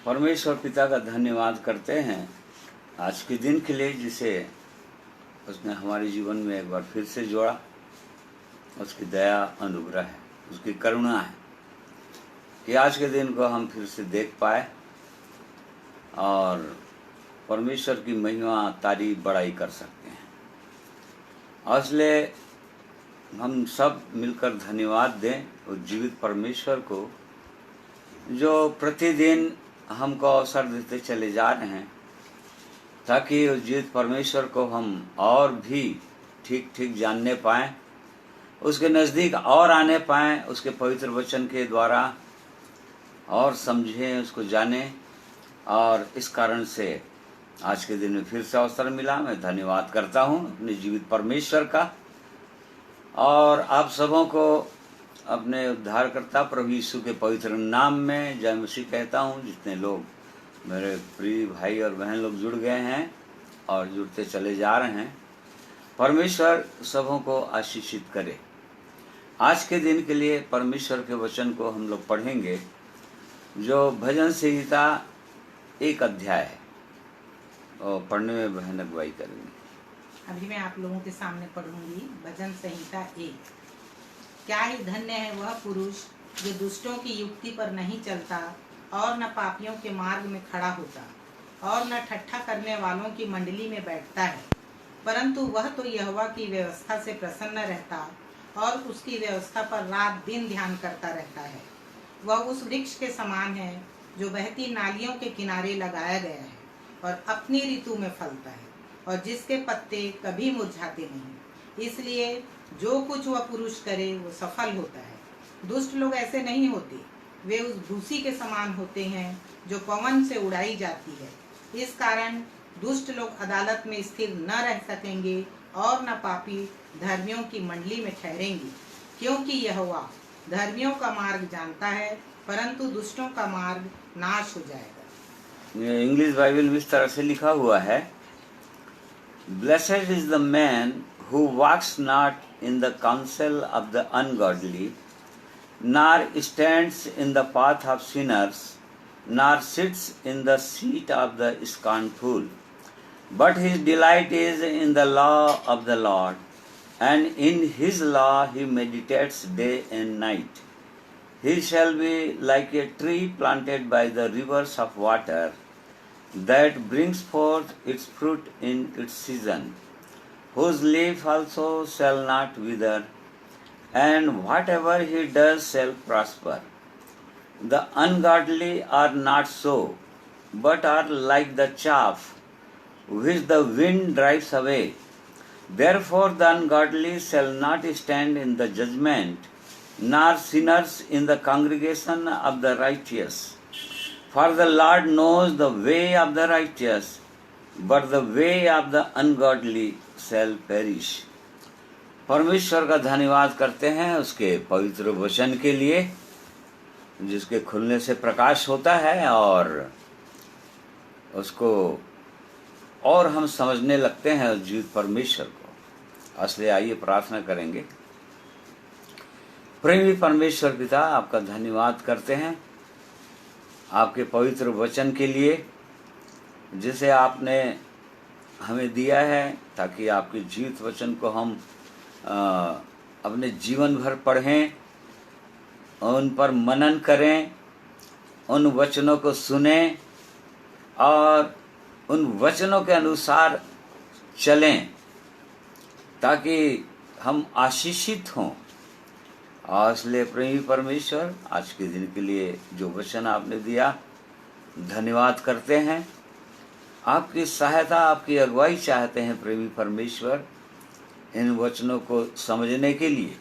परमेश्वर पिता का धन्यवाद करते हैं आज के दिन के लिए, जिसे उसने हमारे जीवन में एक बार फिर से जोड़ा। उसकी दया, अनुग्रह है, उसकी करुणा है कि आज के दिन को हम फिर से देख पाए और परमेश्वर की महिमा, तारीफ, बड़ाई कर सकते हैं। इसलिए हम सब मिलकर धन्यवाद दें उस जीवित परमेश्वर को जो प्रतिदिन हमको अवसर देते चले जा रहे हैं, ताकि उस जीवित परमेश्वर को हम और भी ठीक ठीक जानने पाएं, उसके नज़दीक और आने पाएं, उसके पवित्र वचन के द्वारा और समझें, उसको जानें। और इस कारण से आज के दिन में फिर से अवसर मिला। मैं धन्यवाद करता हूं अपने जीवित परमेश्वर का और आप सबों को अपने उद्धारकर्ता प्रभु यीशु के पवित्र नाम में जय मसीह कहता हूं। जितने लोग मेरे प्रिय भाई और बहन लोग जुड़ गए हैं और जुड़ते चले जा रहे हैं, परमेश्वर सबों को आशीषित करे। आज के दिन के लिए परमेश्वर के वचन को हम लोग पढ़ेंगे, जो भजन संहिता 1 अध्याय है, और पढ़ने में बहन अगुवाई करेंगे। अभी मैं आप लोगों के सामने पढ़ूंगी भजन संहिता 1। क्या ही धन्य है वह पुरुष जो दुष्टों की युक्ति पर नहीं चलता और न पापियों के मार्ग में खड़ा होता और न ठट्ठा करने वालों की मंडली में बैठता है, परंतु वह तो यहोवा की व्यवस्था से प्रसन्न रहता और उसकी व्यवस्था पर रात दिन ध्यान करता रहता है। वह उस वृक्ष के समान है जो बहती नालियों के किनारे लगाया गया है और अपनी ऋतु में फलता है और जिसके पत्ते कभी मुरझाते नहीं। इसलिए जो कुछ वह पुरुष करे वो सफल होता है। दुष्ट लोग ऐसे नहीं होते, वे उस भूसी के समान होते हैं जो पवन से उड़ाई जाती है। इस कारण दुष्ट लोग अदालत में स्थिर न रह सकेंगे और न पापी धर्मियों की मंडली में ठहरेंगे, क्योंकि यहोवा धर्मियों का मार्ग जानता है, परंतु दुष्टों का मार्ग नाश हो जाएगा। इंग्लिश बाइबल में इस तरह से लिखा हुआ है, blessed is the man who walks not in the counsel of the ungodly, nor stands in the path of sinners, nor sits in the seat of the scornful. But his delight is in the law of the Lord, and in his law he meditates day and night. He shall be like a tree planted by the rivers of water, that brings forth its fruit in its season, whose leaf also shall not wither, and whatever he does shall prosper. The ungodly are not so, but are like the chaff which the wind drives away. Therefore the ungodly shall not stand in the judgment, nor sinners in the congregation of the righteous. For the Lord knows the way of the righteous, but the way of the ungodly shall perish. परमेश्वर का धन्यवाद करते हैं उसके पवित्र वचन के लिए, जिसके खुलने से प्रकाश होता है और उसको और हम समझने लगते हैं उस जीवित परमेश्वर को। इसलिए आइए प्रार्थना करेंगे। प्रेमी परमेश्वर पिता, आपका धन्यवाद करते हैं आपके पवित्र वचन के लिए, जिसे आपने हमें दिया है, ताकि आपके जीवित वचन को हम अपने जीवन भर पढ़ें, उन पर मनन करें, उन वचनों को सुनें और उन वचनों के अनुसार चलें, ताकि हम आशीषित हों। और इसलिए प्रेमी परमेश्वर, आज के दिन के लिए जो वचन आपने दिया, धन्यवाद करते हैं। आपकी सहायता, आपकी अगुवाई चाहते हैं प्रेमी परमेश्वर इन वचनों को समझने के लिए।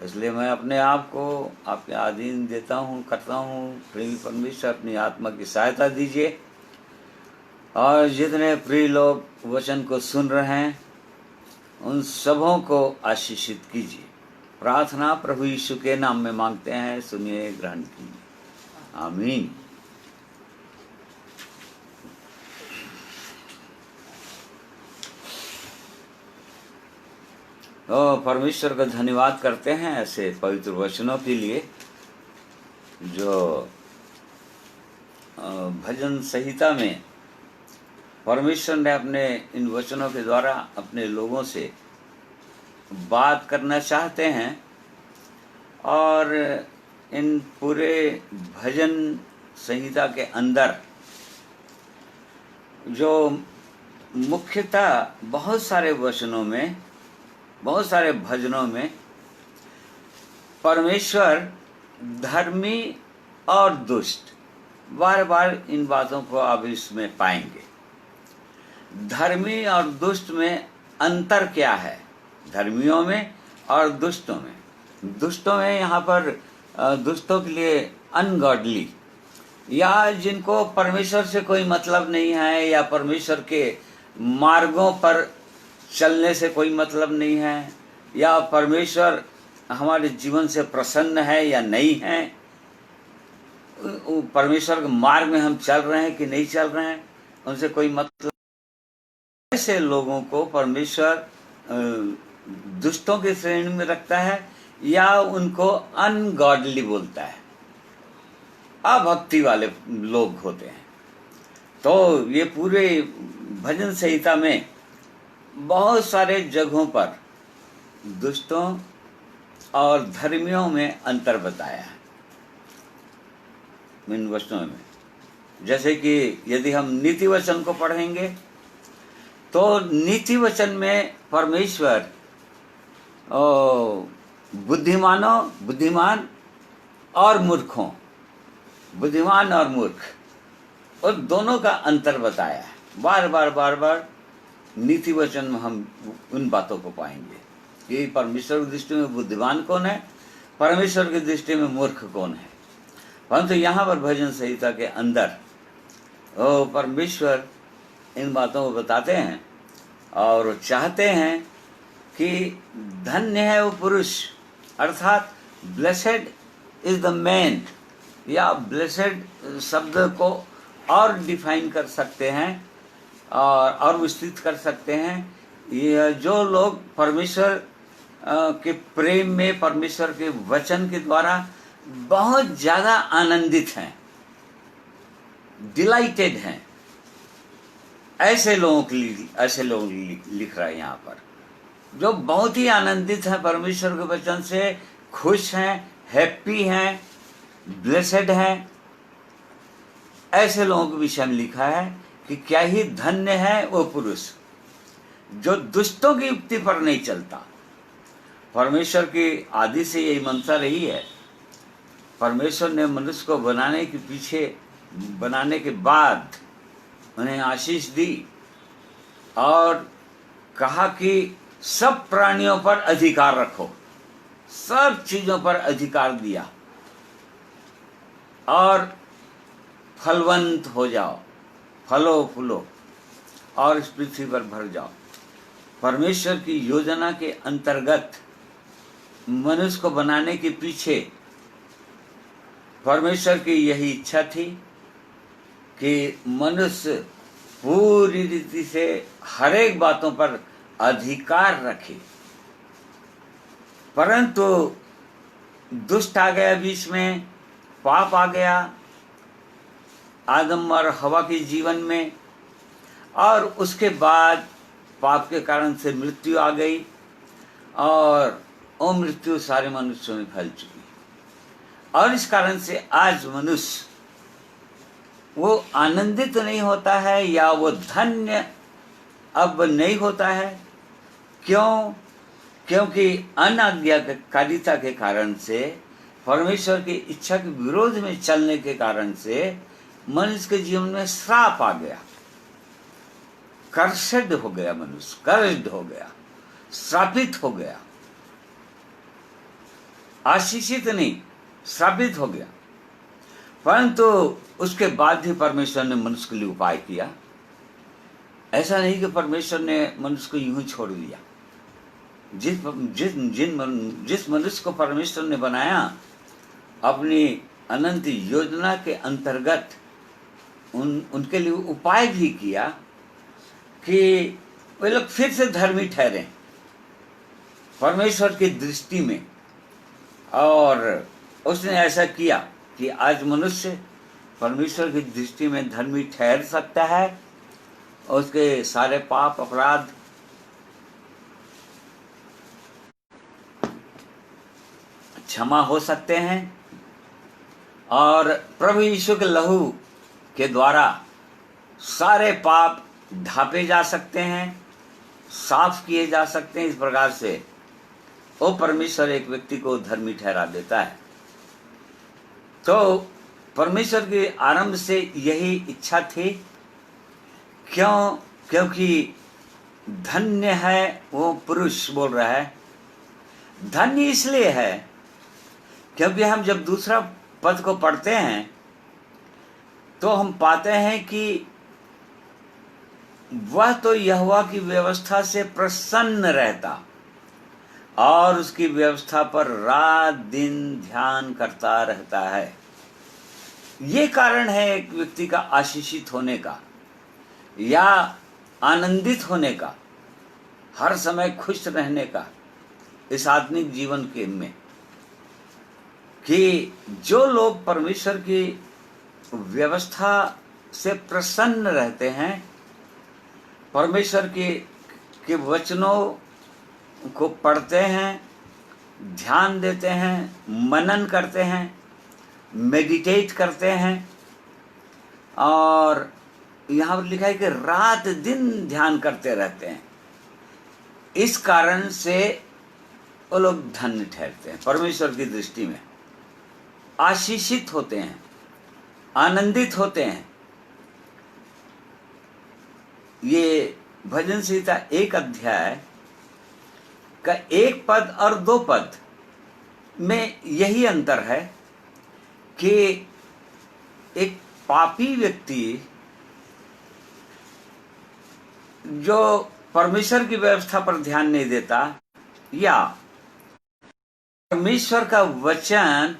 इसलिए मैं अपने आप को आपके अधीन देता हूँ, करता हूँ। प्रेमी परमेश्वर, अपनी आत्मा की सहायता दीजिए और जितने प्रिय लोग वचन को सुन रहे हैं उन सबों को आशीषित कीजिए। प्रार्थना प्रभु यीशु के नाम में मांगते हैं, सुनिए, ग्रहण कीजिए। आमीन। तो परमेश्वर का धन्यवाद करते हैं ऐसे पवित्र वचनों के लिए जो भजन संहिता में परमेश्वर ने अपने इन वचनों के द्वारा अपने लोगों से बात करना चाहते हैं और इन पूरे भजन संहिता के अंदर जो मुख्यतः बहुत सारे वचनों में, बहुत सारे भजनों में परमेश्वर धर्मी और दुष्ट, बार बार इन बातों को आप इसमें पाएंगे। धर्मी और दुष्ट में अंतर क्या है, धर्मियों में और दुष्टों में। दुष्टों में यहाँ पर दुष्टों के लिए अनगॉडली, या जिनको परमेश्वर से कोई मतलब नहीं है, या परमेश्वर के मार्गों पर चलने से कोई मतलब नहीं है, या परमेश्वर हमारे जीवन से प्रसन्न है या नहीं है, परमेश्वर के मार्ग में हम चल रहे हैं कि नहीं चल रहे हैं, उनसे कोई मतलब। ऐसे लोगों को परमेश्वर दुष्टों की श्रेणी में रखता है या उनको अनगॉडली बोलता है, अभक्ति वाले लोग होते हैं। तो ये पूरे भजन संहिता में बहुत सारे जगहों पर दुष्टों और धर्मियों में अंतर बताया है इन वचनों में। जैसे कि यदि हम नीति वचन को पढ़ेंगे तो नीति वचन में परमेश्वर बुद्धिमान और मूर्खों, बुद्धिमान और मूर्ख, और दोनों का अंतर बताया है। बार बार नीति वचन में हम उन बातों को पाएंगे कि परमेश्वर की दृष्टि में बुद्धिमान कौन है, परमेश्वर की दृष्टि में मूर्ख कौन है। परंतु यहाँ पर भजन संहिता के अंदर परमेश्वर इन बातों को बताते हैं और चाहते हैं कि धन्य है वो पुरुष, अर्थात ब्लेसेड इज द मैन, या ब्लेसेड शब्द को और डिफाइन कर सकते हैं और विस्तृत कर सकते हैं। ये जो लोग परमेश्वर के प्रेम में, परमेश्वर के वचन के द्वारा बहुत ज्यादा आनंदित हैं, डिलाइटेड हैं, ऐसे लोगों के लिए, ऐसे लोग लिख रहा है यहाँ पर, जो बहुत ही आनंदित हैं परमेश्वर के वचन से, खुश हैं, हैप्पी हैं, ब्लेसेड हैं। ऐसे लोगों के विषय में लिखा है कि क्या ही धन्य है वो पुरुष जो दुष्टों की युक्ति पर नहीं चलता। परमेश्वर की आदि से यही मंशा रही है। परमेश्वर ने मनुष्य को बनाने के बाद उन्हें आशीष दी और कहा कि सब प्राणियों पर अधिकार रखो, सब चीजों पर अधिकार दिया और फलवंत हो जाओ, फलो फूलो और इस पृथ्वी पर भर जाओ। परमेश्वर की योजना के अंतर्गत मनुष्य को बनाने के पीछे परमेश्वर की यही इच्छा थी कि मनुष्य पूरी रीति से हर एक बातों पर अधिकार रखे। परंतु दुष्ट आ गया बीच में, पाप आ गया आदम और हवा के जीवन में, और उसके बाद पाप के कारण से मृत्यु आ गई और वो मृत्यु सारे मनुष्यों में फैल चुकी। और इस कारण से आज मनुष्य वो आनंदित नहीं होता है या वो धन्य अब नहीं होता है। क्यों? क्योंकि अनाज्ञाकारिता के कारण से, परमेश्वर की इच्छा के विरोध में चलने के कारण से मनुष्य के जीवन में श्राप आ गया, कर्षड हो गया, मनुष्य कर्षड हो गया, श्रापित हो गया, आशीषित नहीं, श्रापित हो गया। परंतु उसके बाद भी परमेश्वर ने मनुष्य के लिए उपाय किया। ऐसा नहीं कि परमेश्वर ने मनुष्य को यूं ही छोड़ दिया। जिस मनुष्य को परमेश्वर ने बनाया, अपनी अनंत योजना के अंतर्गत उनके लिए उपाय भी किया कि वे लोग फिर से धर्मी ठहरे परमेश्वर की दृष्टि में। और उसने ऐसा किया कि आज मनुष्य परमेश्वर की दृष्टि में धर्मी ठहर सकता है और उसके सारे पाप अपराध क्षमा हो सकते हैं और प्रभु यीशु के लहू के द्वारा सारे पाप ढांपे जा सकते हैं, साफ किए जा सकते हैं। इस प्रकार से वो परमेश्वर एक व्यक्ति को धर्मी ठहरा देता है। तो परमेश्वर की आरंभ से यही इच्छा थी। क्योंकि धन्य है वो पुरुष, बोल रहा है धन्य इसलिए है क्योंकि हम जब दूसरा पद को पढ़ते हैं तो हम पाते हैं कि वह तो यहोवा की व्यवस्था से प्रसन्न रहता और उसकी व्यवस्था पर रात दिन ध्यान करता रहता है। ये कारण है एक व्यक्ति का आशीषित होने का या आनंदित होने का, हर समय खुश रहने का इस आत्मिक जीवन के में, कि जो लोग परमेश्वर की व्यवस्था से प्रसन्न रहते हैं, परमेश्वर के वचनों को पढ़ते हैं, ध्यान देते हैं, मनन करते हैं, मेडिटेट करते हैं, और यहाँ पर लिखा है कि रात दिन ध्यान करते रहते हैं। इस कारण से वो लोग धन्य ठहरते हैं, परमेश्वर की दृष्टि में आशीषित होते हैं, आनंदित होते हैं। ये भजन संहिता 1 अध्याय का 1 पद और 2 पद में यही अंतर है कि एक पापी व्यक्ति जो परमेश्वर की व्यवस्था पर ध्यान नहीं देता या परमेश्वर का वचन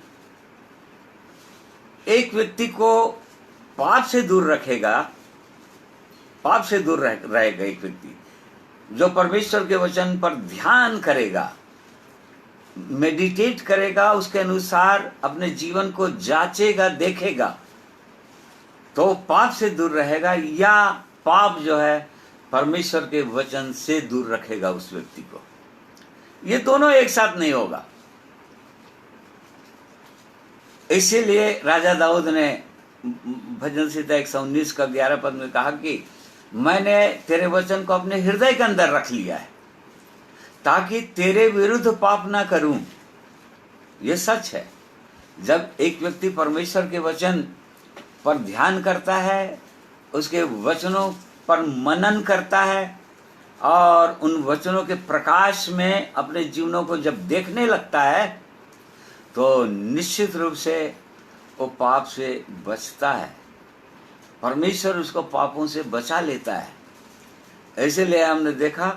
एक व्यक्ति को पाप से दूर रखेगा, पाप से दूर रहेगा। एक व्यक्ति जो परमेश्वर के वचन पर ध्यान करेगा, मेडिटेट करेगा, उसके अनुसार अपने जीवन को जांचेगा, देखेगा, तो पाप से दूर रहेगा, या पाप जो है परमेश्वर के वचन से दूर रखेगा उस व्यक्ति को। ये दोनों एक साथ नहीं होगा। इसीलिए राजा दाऊद ने भजन संहिता 119 का 11 पद में कहा कि मैंने तेरे वचन को अपने हृदय के अंदर रख लिया है ताकि तेरे विरुद्ध पाप ना करूं। ये सच है। जब एक व्यक्ति परमेश्वर के वचन पर ध्यान करता है, उसके वचनों पर मनन करता है और उन वचनों के प्रकाश में अपने जीवनों को जब देखने लगता है, तो निश्चित रूप से वो पाप से बचता है। परमेश्वर उसको पापों से बचा लेता है। इसलिए हमने देखा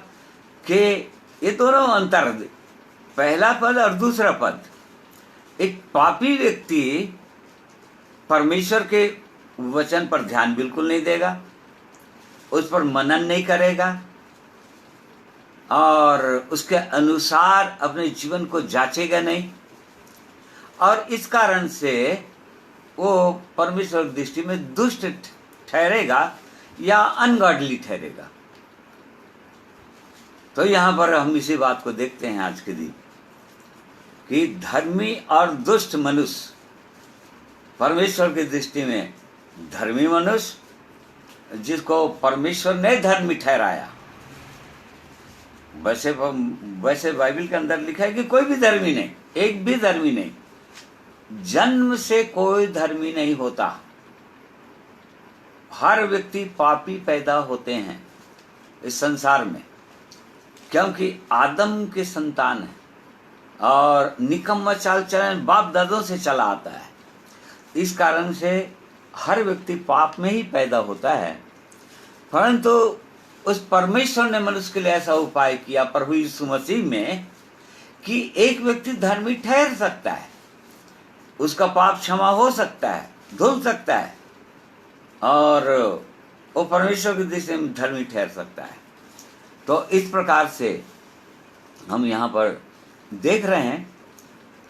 कि ये दोनों अंतर, पहला पद और दूसरा पद, एक पापी व्यक्ति परमेश्वर के वचन पर ध्यान बिल्कुल नहीं देगा, उस पर मनन नहीं करेगा और उसके अनुसार अपने जीवन को जांचेगा नहीं, और इस कारण से वो परमेश्वर की दृष्टि में दुष्ट ठहरेगा या अनगॉडली ठहरेगा। तो यहां पर हम इसी बात को देखते हैं आज के दिन कि धर्मी और दुष्ट मनुष्य, परमेश्वर की दृष्टि में धर्मी मनुष्य जिसको परमेश्वर ने धर्मी ठहराया। वैसे बाइबल के अंदर लिखा है कि कोई भी धर्मी नहीं, एक भी धर्मी नहीं, जन्म से कोई धर्मी नहीं होता। हर व्यक्ति पापी पैदा होते हैं इस संसार में, क्योंकि आदम के संतान है और निकम्मा चाल चलन बाप दादों से चला आता है। इस कारण से हर व्यक्ति पाप में ही पैदा होता है। परंतु उस परमेश्वर ने मनुष्य के लिए ऐसा उपाय किया प्रभु यीशु मसीह में कि एक व्यक्ति धर्मी ठहर सकता है, उसका पाप क्षमा हो सकता है, धुल सकता है और वो परमेश्वर की दृष्टि में धर्मी ठहर सकता है। तो इस प्रकार से हम यहाँ पर देख रहे हैं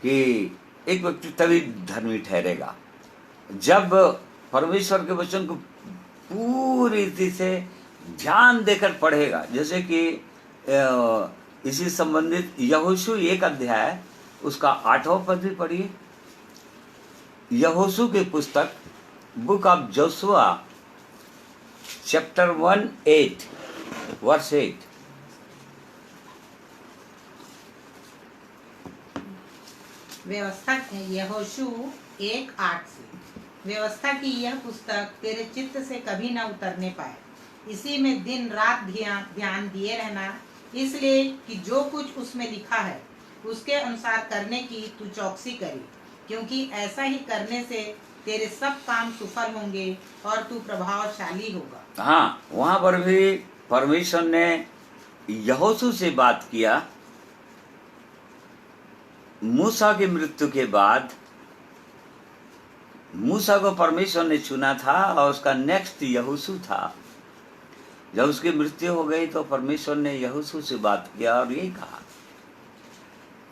कि एक व्यक्ति तभी धर्मी ठहरेगा जब परमेश्वर के वचन को पूरी रीति से ध्यान देकर पढ़ेगा, जैसे कि इसी संबंधित यहोशू 1 अध्याय उसका 8वां पद भी पढ़िए। यहोशू की पुस्तक book of Joshua chapter 1:8 verse 8। व्यवस्था यहोशू 1:8 से, व्यवस्था की यह पुस्तक तेरे चित्त से कभी न उतरने पाए, इसी में दिन रात ध्यान दिए रहना, इसलिए कि जो कुछ उसमें लिखा है उसके अनुसार करने की तू चौकसी करे, क्योंकि ऐसा ही करने से तेरे सब काम सफल होंगे और तू प्रभावशाली होगा। हाँ, वहां पर भी परमेश्वर ने यहोशू से बात किया। मूसा की मृत्यु के बाद मूसा को परमेश्वर ने चुना था और उसका नेक्स्ट यहोशू था। जब उसकी मृत्यु हो गई तो परमेश्वर ने यहोशू से बात किया और यही कहा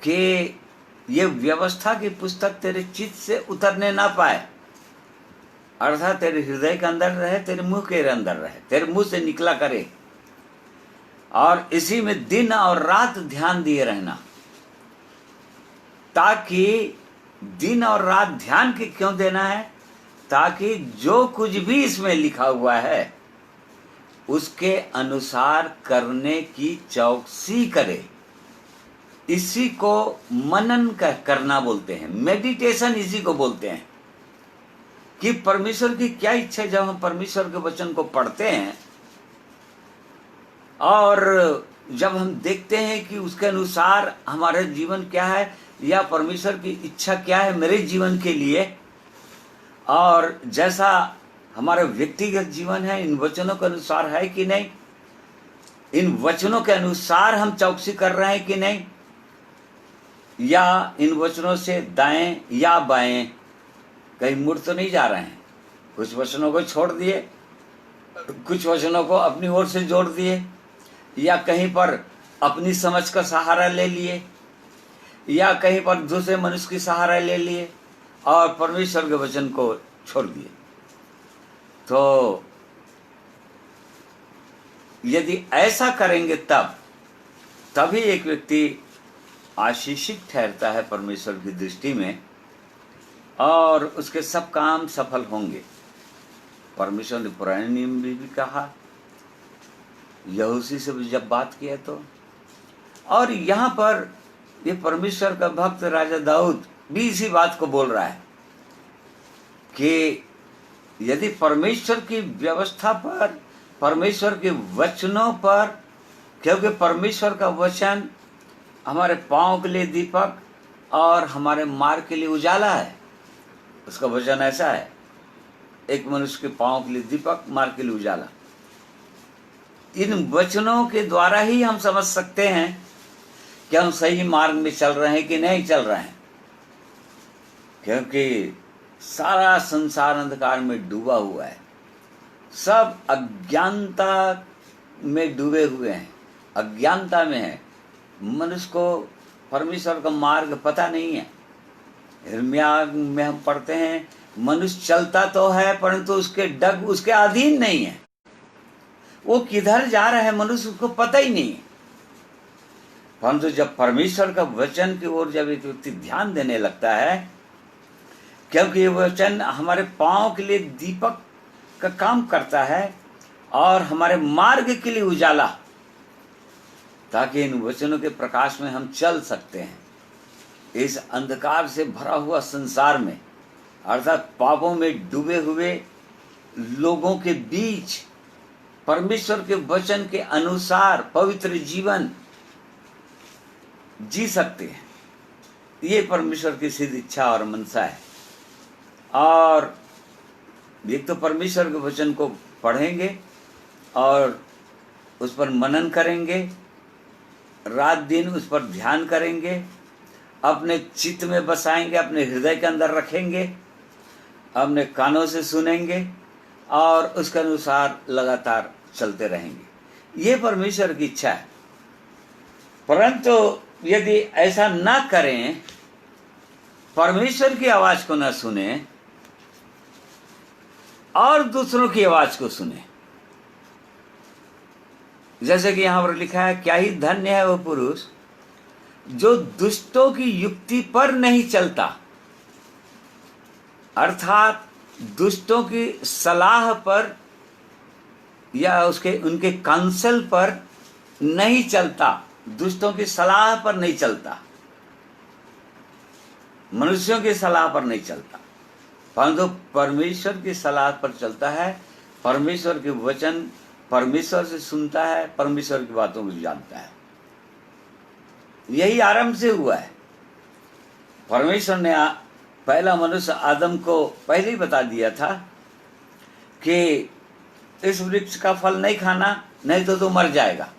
कि ये व्यवस्था की पुस्तक तेरे चित्त से उतरने ना पाए, अर्थात तेरे हृदय के अंदर रहे, तेरे मुंह के अंदर रहे, तेरे मुंह से निकला करे, और इसी में दिन और रात ध्यान दिए रहना। ताकि दिन और रात ध्यान के क्यों देना है? ताकि जो कुछ भी इसमें लिखा हुआ है उसके अनुसार करने की चौकसी करे। इसी को मनन करना बोलते हैं, मेडिटेशन इसी को बोलते हैं कि परमेश्वर की क्या इच्छा है। जब हम परमेश्वर के वचन को पढ़ते हैं और जब हम देखते हैं कि उसके अनुसार हमारा जीवन क्या है या परमेश्वर की इच्छा क्या है मेरे जीवन के लिए, और जैसा हमारा व्यक्तिगत जीवन है इन वचनों के अनुसार है कि नहीं, इन वचनों के अनुसार हम चौकसी कर रहे हैं कि नहीं, या इन वचनों से दाएं या बाएं कहीं मुड़ तो नहीं जा रहे हैं। कुछ वचनों को छोड़ दिए, कुछ वचनों को अपनी ओर से जोड़ दिए, या कहीं पर अपनी समझ का सहारा ले लिए, या कहीं पर दूसरे मनुष्य की सहारा ले लिए और परमेश्वर के वचन को छोड़ दिए। तो यदि ऐसा करेंगे तभी एक व्यक्ति आशीषित ठहरता है परमेश्वर की दृष्टि में, और उसके सब काम सफल होंगे। परमेश्वर ने पुराने नियम में भी कहा, यहोशू से भी जब बात किया तो, और यहाँ पर ये परमेश्वर का भक्त राजा दाऊद भी इसी बात को बोल रहा है कि यदि परमेश्वर की व्यवस्था पर, परमेश्वर के वचनों पर, क्योंकि परमेश्वर का वचन हमारे पांव के लिए दीपक और हमारे मार्ग के लिए उजाला है। उसका वचन ऐसा है, एक मनुष्य के पांव के लिए दीपक, मार्ग के लिए उजाला। इन वचनों के द्वारा ही हम समझ सकते हैं कि हम सही मार्ग में चल रहे हैं कि नहीं चल रहे हैं, क्योंकि सारा संसार अंधकार में डूबा हुआ है। सब अज्ञानता में डूबे हुए हैं, अज्ञानता में है। मनुष्य को परमेश्वर का मार्ग पता नहीं है। यिर्मयाह में हम पढ़ते हैं, मनुष्य चलता तो है परंतु उसके डग उसके अधीन नहीं है। वो किधर जा रहा है मनुष्य उसको पता ही नहीं है। परंतु जब परमेश्वर का वचन की ओर जब एक व्यक्ति ध्यान देने लगता है, क्योंकि ये वचन हमारे पांव के लिए दीपक का काम करता है और हमारे मार्ग के लिए उजाला, ताकि इन वचनों के प्रकाश में हम चल सकते हैं। इस अंधकार से भरा हुआ संसार में, अर्थात पापों में डूबे हुए लोगों के बीच परमेश्वर के वचन के अनुसार पवित्र जीवन जी सकते हैं। ये परमेश्वर की सिद्ध इच्छा और मनसा है। और एक तो परमेश्वर के वचन को पढ़ेंगे और उस पर मनन करेंगे, रात दिन उस पर ध्यान करेंगे, अपने चित्त में बसाएंगे, अपने हृदय के अंदर रखेंगे, अपने कानों से सुनेंगे और उसके अनुसार लगातार चलते रहेंगे। ये परमेश्वर की इच्छा है। परंतु यदि ऐसा ना करें, परमेश्वर की आवाज को ना सुने, और दूसरों की आवाज को सुने। जैसे कि यहां पर लिखा है, क्या ही धन्य है वो पुरुष जो दुष्टों की युक्ति पर नहीं चलता, अर्थात दुष्टों की सलाह पर या उनके काउंसिल पर नहीं चलता, दुष्टों की सलाह पर नहीं चलता, मनुष्यों की सलाह पर नहीं चलता, परंतु परमेश्वर की सलाह पर चलता है। परमेश्वर के वचन परमेश्वर से सुनता है, परमेश्वर की बातों को जानता है। यही आरंभ से हुआ है। परमेश्वर ने पहला मनुष्य आदम को पहले ही बता दिया था कि इस वृक्ष का फल नहीं खाना, नहीं तो तू मर जाएगा,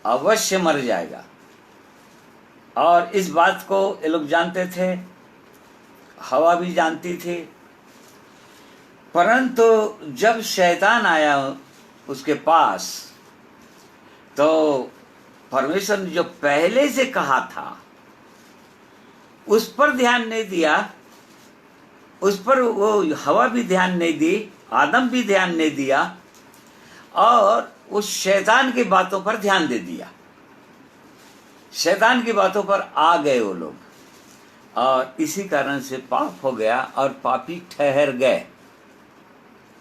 अवश्य मर जाएगा। और इस बात को ये लोग जानते थे, हवा भी जानती थी। परंतु जब शैतान आया उसके पास, तो परमेश्वर ने जो पहले से कहा था उस पर ध्यान नहीं दिया, उस पर वो हवा भी ध्यान नहीं दी, आदम भी ध्यान नहीं दिया, और उस शैतान की बातों पर ध्यान दे दिया। शैतान की बातों पर आ गए वो लोग, और इसी कारण से पाप हो गया और पापी ठहर गए।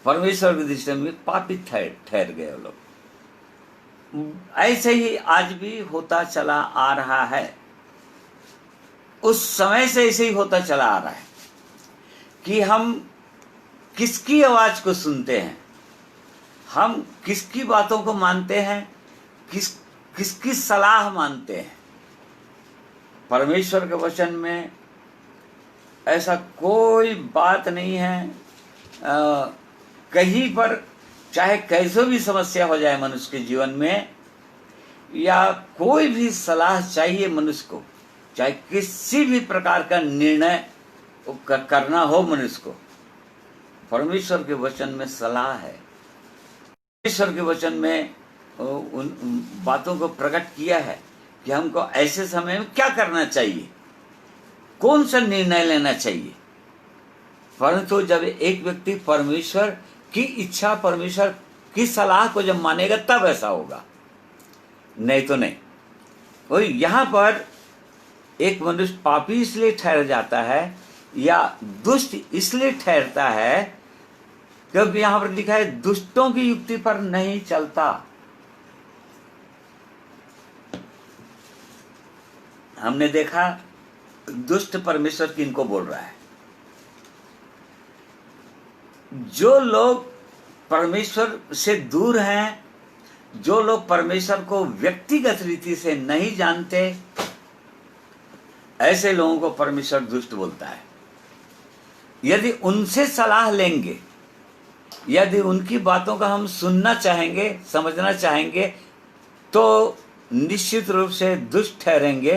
परमेश्वर की दृष्टि में पापी ठहर गए वो लोग। ऐसे ही आज भी होता चला आ रहा है। उस समय से ऐसे ही होता चला आ रहा है कि हम किसकी आवाज को सुनते हैं, हम किसकी बातों को मानते हैं, किसकी सलाह मानते हैं। परमेश्वर के वचन में ऐसा कोई बात नहीं है। कहीं पर चाहे कैसे भी समस्या हो जाए मनुष्य के जीवन में, या कोई भी सलाह चाहिए मनुष्य को, चाहे किसी भी प्रकार का निर्णय करना हो मनुष्य को, परमेश्वर के वचन में सलाह है। परमेश्वर के वचन में उन बातों को प्रकट किया है कि हमको ऐसे समय में क्या करना चाहिए, कौन सा निर्णय लेना चाहिए। परंतु जब एक व्यक्ति परमेश्वर की इच्छा, परमेश्वर की सलाह को जब मानेगा तब ऐसा होगा, नहीं तो नहीं। और यहाँ पर एक मनुष्य पापी इसलिए ठहर जाता है या दुष्ट इसलिए ठहरता है क्योंकि यहाँ पर लिखा है दुष्टों की युक्ति पर नहीं चलता। हमने देखा दुष्ट परमेश्वर किनको बोल रहा है। जो लोग परमेश्वर से दूर हैं, जो लोग परमेश्वर को व्यक्तिगत रीति से नहीं जानते, ऐसे लोगों को परमेश्वर दुष्ट बोलता है। यदि उनसे सलाह लेंगे, यदि उनकी बातों का हम सुनना चाहेंगे, समझना चाहेंगे, तो निश्चित रूप से दुष्ट ठहरेंगे।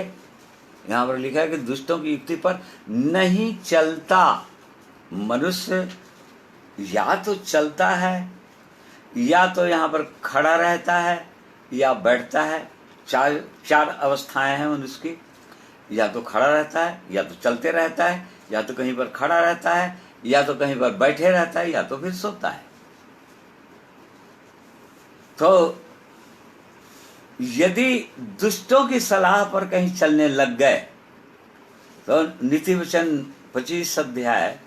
यहां पर लिखा है कि दुष्टों की युक्ति पर नहीं चलता। मनुष्य या तो चलता है, या तो यहाँ पर खड़ा रहता है, या बैठता है। चार अवस्थाएं हैं मनुष्य की, या तो खड़ा रहता है, या तो चलते रहता है, या तो कहीं पर खड़ा रहता है, या तो कहीं पर बैठे रहता है, या तो फिर सोता है। तो यदि दुष्टों की सलाह पर कहीं चलने लग गए, तो नीति वचन 25 अध्याय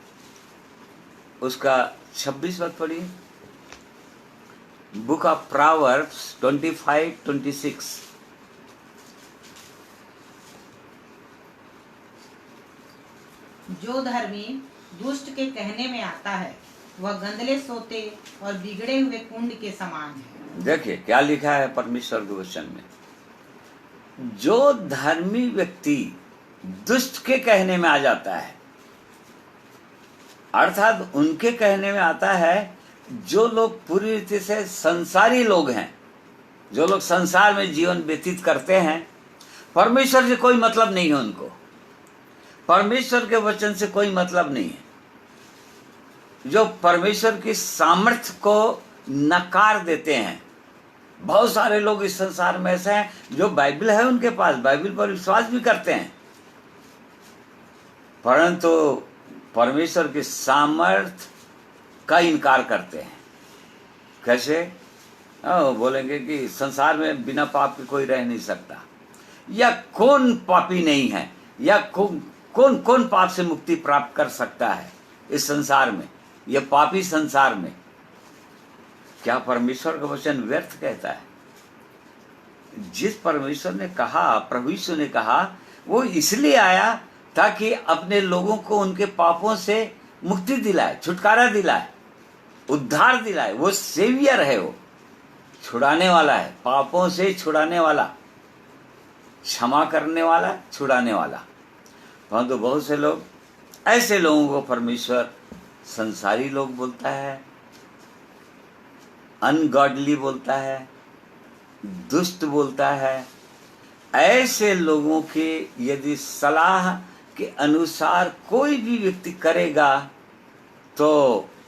उसका 26 पद पढ़िए। Book of proverbs 25-26। जो धर्मी दुष्ट के कहने में आता है वह गंदले सोते और बिगड़े हुए कुंड के समान है। देखिए क्या लिखा है परमेश्वर के वचन में। जो धर्मी व्यक्ति दुष्ट के कहने में आ जाता है, अर्थात उनके कहने में आता है जो लोग पूरी रीति से संसारी लोग हैं, जो लोग संसार में जीवन व्यतीत करते हैं, परमेश्वर से कोई मतलब नहीं है उनको, परमेश्वर के वचन से कोई मतलब नहीं है, जो परमेश्वर की सामर्थ्य को नकार देते हैं। बहुत सारे लोग इस संसार में ऐसे हैं जो बाइबल है उनके पास, बाइबल पर विश्वास भी करते हैं, परंतु परमेश्वर की सामर्थ्य का इनकार करते हैं। कैसे? बोलेंगे कि संसार में बिना पाप के कोई रह नहीं सकता, या कौन पापी नहीं है, या कौन कौन पाप से मुक्ति प्राप्त कर सकता है इस संसार में, यह पापी संसार में। क्या परमेश्वर का वचन व्यर्थ कहता है? जिस परमेश्वर ने कहा, प्रभु यीशु ने कहा, वो इसलिए आया ताकि अपने लोगों को उनके पापों से मुक्ति दिलाए, छुटकारा दिलाए, उद्धार दिलाए। वो सेवियर है, वो छुड़ाने वाला है, पापों से छुड़ाने वाला, क्षमा करने वाला, छुड़ाने वाला। परंतु बहुत से लोग, ऐसे लोगों को परमेश्वर संसारी लोग बोलता है, अनगॉडली बोलता है, दुष्ट बोलता है। ऐसे लोगों की यदि सलाह के अनुसार कोई भी व्यक्ति करेगा तो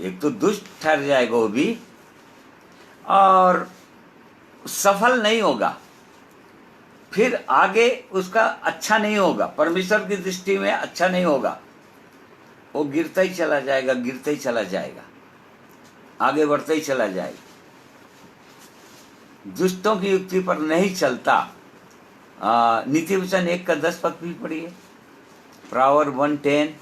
एक तो दुष्ट ठहर जाएगा वो भी, और सफल नहीं होगा, फिर आगे उसका अच्छा नहीं होगा, परमेश्वर की दृष्टि में अच्छा नहीं होगा। वो गिरता ही चला जाएगा, गिरता ही चला जाएगा, आगे बढ़ता ही चला जाएगा। दुष्टों की युक्ति पर नहीं चलता। नीति वचन 1 का 10 पद भी पढ़िए, प्रॉवर्ब 1:10।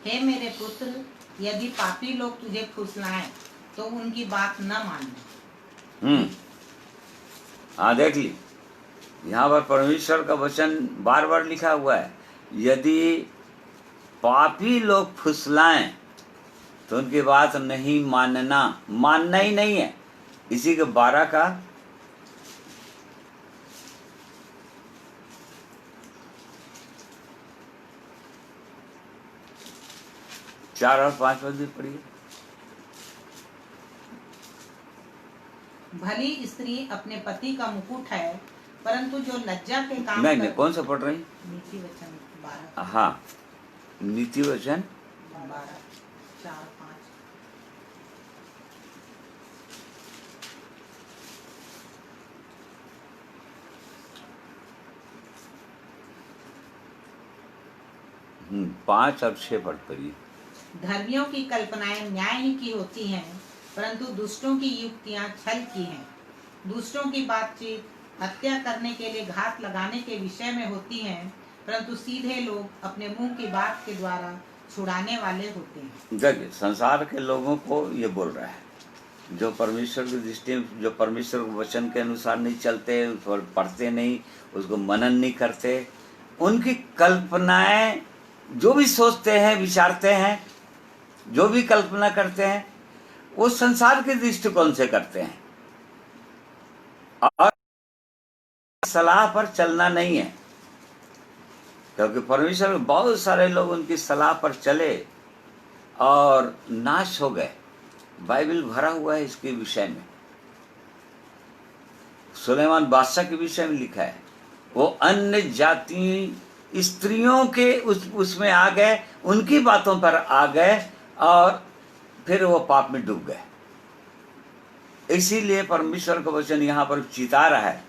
हे मेरे पुत्र, यदि पापी लोग तुझे फुसलाएं तो उनकी बात न मानना। हाँ, देख ली, यहाँ पर परमेश्वर का वचन बार बार लिखा हुआ है, यदि पापी लोग फुसलाएं तो उनकी बात नहीं मानना। मानना ही नहीं है। इसी के 12 का 4 और 5 पद भी पढ़िए। भली स्त्री अपने पति का मुकुट है, परंतु जो लज्जा के काम नहीं, कौन सा पढ़ रही? नीति वचन 12। हाँ, नीति वचन 12, 4, 5। पाँच और 6 पढ़ पढ़िए। धर्मियों की कल्पनाएं न्याय ही की होती हैं, परंतु दुष्टों की युक्तियां छल की हैं। दुष्टों की बातचीत हत्या करने के लिए घात लगाने के विषय में होती हैं, परंतु सीधे लोग अपने मुंह की बात के द्वारा छुड़ाने वाले होते हैं। देखिए, संसार के लोगों को ये बोल रहा है, जो परमेश्वर की दृष्टि में, जो परमेश्वर के वचन के अनुसार नहीं चलते, उस पर पढ़ते नहीं, उसको मनन नहीं करते, उनकी कल्पनाएं जो भी सोचते हैं, विचारते हैं, जो भी कल्पना करते हैं, वो संसार के दृष्टिकोण से करते हैं और सलाह पर चलना नहीं है। क्योंकि परमेश्वर में बहुत सारे लोग उनकी सलाह पर चले और नाश हो गए। बाइबल भरा हुआ है इसके विषय में। सुलेमान बादशाह के विषय में लिखा है, वो अन्य जाति स्त्रियों के उसमें आ गए, उनकी बातों पर आ गए और फिर वो पाप में डूब गए। इसीलिए परमेश्वर का वचन यहाँ पर चिता रहा है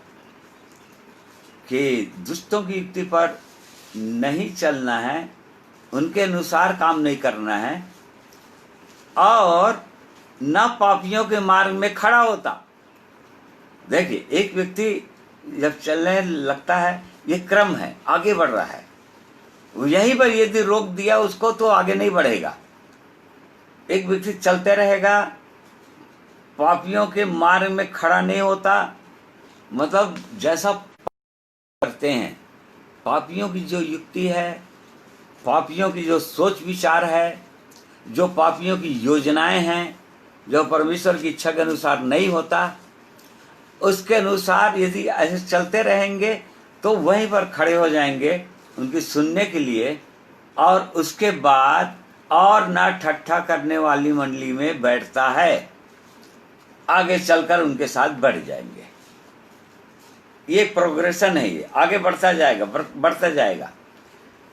कि दुष्टों की युक्ति पर नहीं चलना है, उनके अनुसार काम नहीं करना है और न पापियों के मार्ग में खड़ा होता। देखिए, एक व्यक्ति जब चलने लगता है, ये क्रम है, आगे बढ़ रहा है, यहीं पर यदि रोक दिया उसको तो आगे नहीं बढ़ेगा। एक व्यक्ति चलते रहेगा, पापियों के मार्ग में खड़ा नहीं होता, मतलब जैसा करते हैं, पापियों की जो युक्ति है, पापियों की जो सोच विचार है, जो पापियों की योजनाएं हैं, जो परमेश्वर की इच्छा के अनुसार नहीं होता, उसके अनुसार यदि ऐसे चलते रहेंगे तो वहीं पर खड़े हो जाएंगे उनकी सुनने के लिए, और उसके बाद और ना ठट्ठा करने वाली मंडली में बैठता है, आगे चलकर उनके साथ बढ़ जाएंगे। ये प्रोग्रेशन है, ये आगे बढ़ता जाएगा, बढ़ता जाएगा।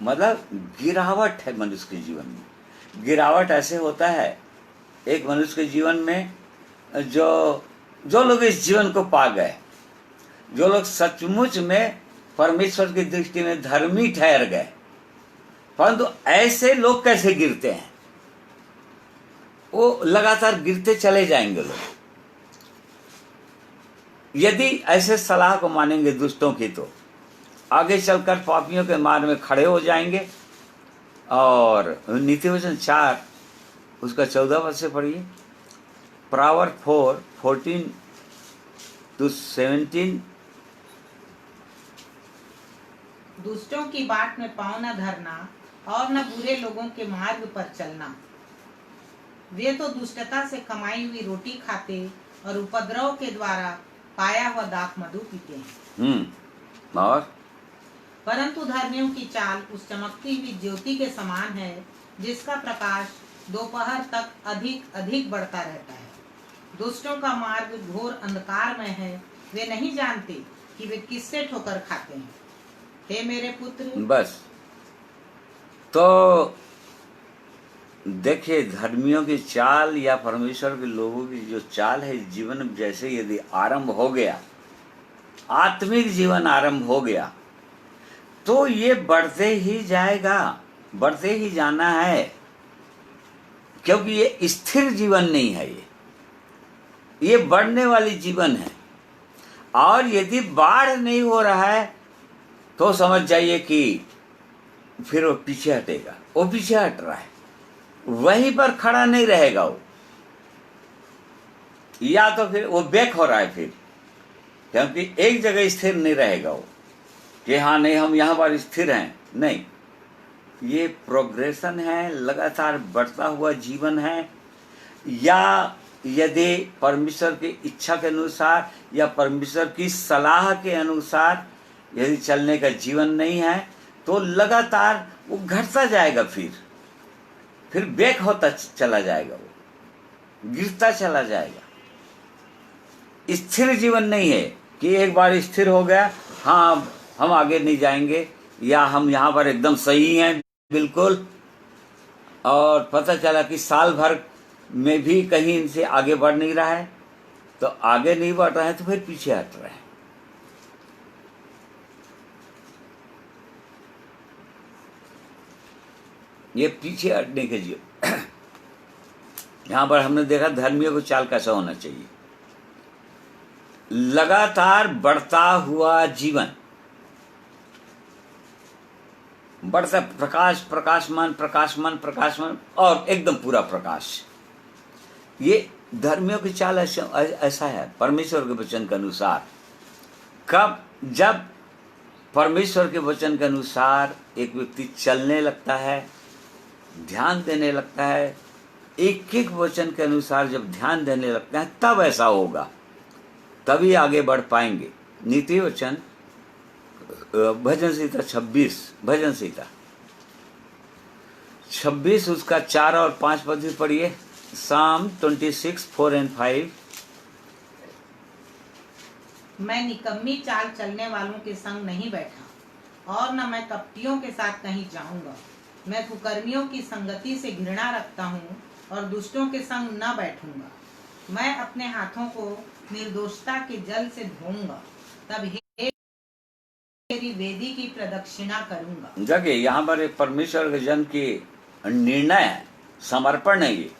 मतलब गिरावट है मनुष्य के जीवन में। गिरावट ऐसे होता है एक मनुष्य के जीवन में, जो लोग इस जीवन को पा गए, जो लोग सचमुच में परमेश्वर की दृष्टि में धर्मी ठहर गए, परंतु ऐसे लोग कैसे गिरते हैं? वो लगातार गिरते चले जाएंगे लोग। यदि ऐसे सलाह को मानेंगे दुष्टों की, तो आगे चलकर पापियों के मार्ग में खड़े हो जाएंगे। और नीति वचन 4 उसका 14 पद से पढ़िए। Proverbs 4:14-17। दुष्टों की बाट में पाँव न धरना और न बुरे लोगों के मार्ग पर चलना। वे तो दुष्टता से कमाई हुई रोटी खाते और उपद्रव के द्वारा पाया हुआ दाख मधु पीते हैं। और परंतु धर्मियों की चाल उस चमकती हुई ज्योति के समान है, जिसका प्रकाश दोपहर तक अधिक अधिक बढ़ता रहता है। दुष्टों का मार्ग घोर अंधकार में है, वे नहीं जानते कि वे किससे ठोकर खाते हैं। हे मेरे पुत्र, बस तो देखिए, धर्मियों की चाल या परमेश्वर के लोगों की जो चाल है, जीवन जैसे यदि आरंभ हो गया, आत्मिक जीवन आरंभ हो गया, तो ये बढ़ते ही जाएगा, बढ़ते ही जाना है, क्योंकि ये स्थिर जीवन नहीं है, ये बढ़ने वाली जीवन है। और यदि बाढ़ नहीं हो रहा है तो समझ जाइए कि फिर वो पीछे हटेगा। वो पीछे हट रहा है, वहीं पर खड़ा नहीं रहेगा वो, या तो फिर वो बैक हो रहा है फिर, क्योंकि एक जगह स्थिर नहीं रहेगा वो कि हाँ नहीं हम यहाँ पर स्थिर हैं। नहीं, ये प्रोग्रेशन है, लगातार बढ़ता हुआ जीवन है। या यदि परमेश्वर की इच्छा के अनुसार या परमेश्वर की सलाह के अनुसार यदि चलने का जीवन नहीं है, तो लगातार वो घटता जाएगा, फिर बैक होता चला जाएगा, वो गिरता चला जाएगा। स्थिर जीवन नहीं है कि एक बार स्थिर हो गया, हाँ हम आगे नहीं जाएंगे, या हम यहाँ पर एकदम सही हैं बिल्कुल, और पता चला कि साल भर में भी कहीं इनसे आगे बढ़ नहीं रहा है, तो आगे नहीं बढ़ रहा है तो फिर पीछे हट रहे हैं। ये पीछे हटने के जीवन। यहां पर हमने देखा धर्मियों को चाल कैसा होना चाहिए, लगातार बढ़ता हुआ जीवन, बढ़ता प्रकाश, प्रकाशमान प्रकाशमान प्रकाशमान, और एकदम पूरा प्रकाश। ये धर्मियों की चाल ऐसा है परमेश्वर के वचन के अनुसार। कब? जब परमेश्वर के वचन के अनुसार एक व्यक्ति चलने लगता है, ध्यान देने लगता है, एक एक वचन के अनुसार जब ध्यान देने लगता है, तब ऐसा होगा, तभी आगे बढ़ पाएंगे। नीति वचन भजन संहिता 26, भजन संहिता 26 उसका 4 और 5 पद भी पढ़िए। Psalm 26, 4 and 5। मैं निकम्मी चाल चलने वालों के संग नहीं बैठा, और न मैं कपटियों के साथ कहीं जाऊंगा। मैं कुकर्मियों की संगति से घृणा रखता हूँ और दुष्टों के संग न बैठूंगा। मैं अपने हाथों को निर्दोषता के जल से धोऊंगा, तब मेरी वेदी की प्रदक्षिणा करूंगा। देखिए, यहाँ पर एक परमेश्वर के जन की निर्णय है, समर्पण है। ये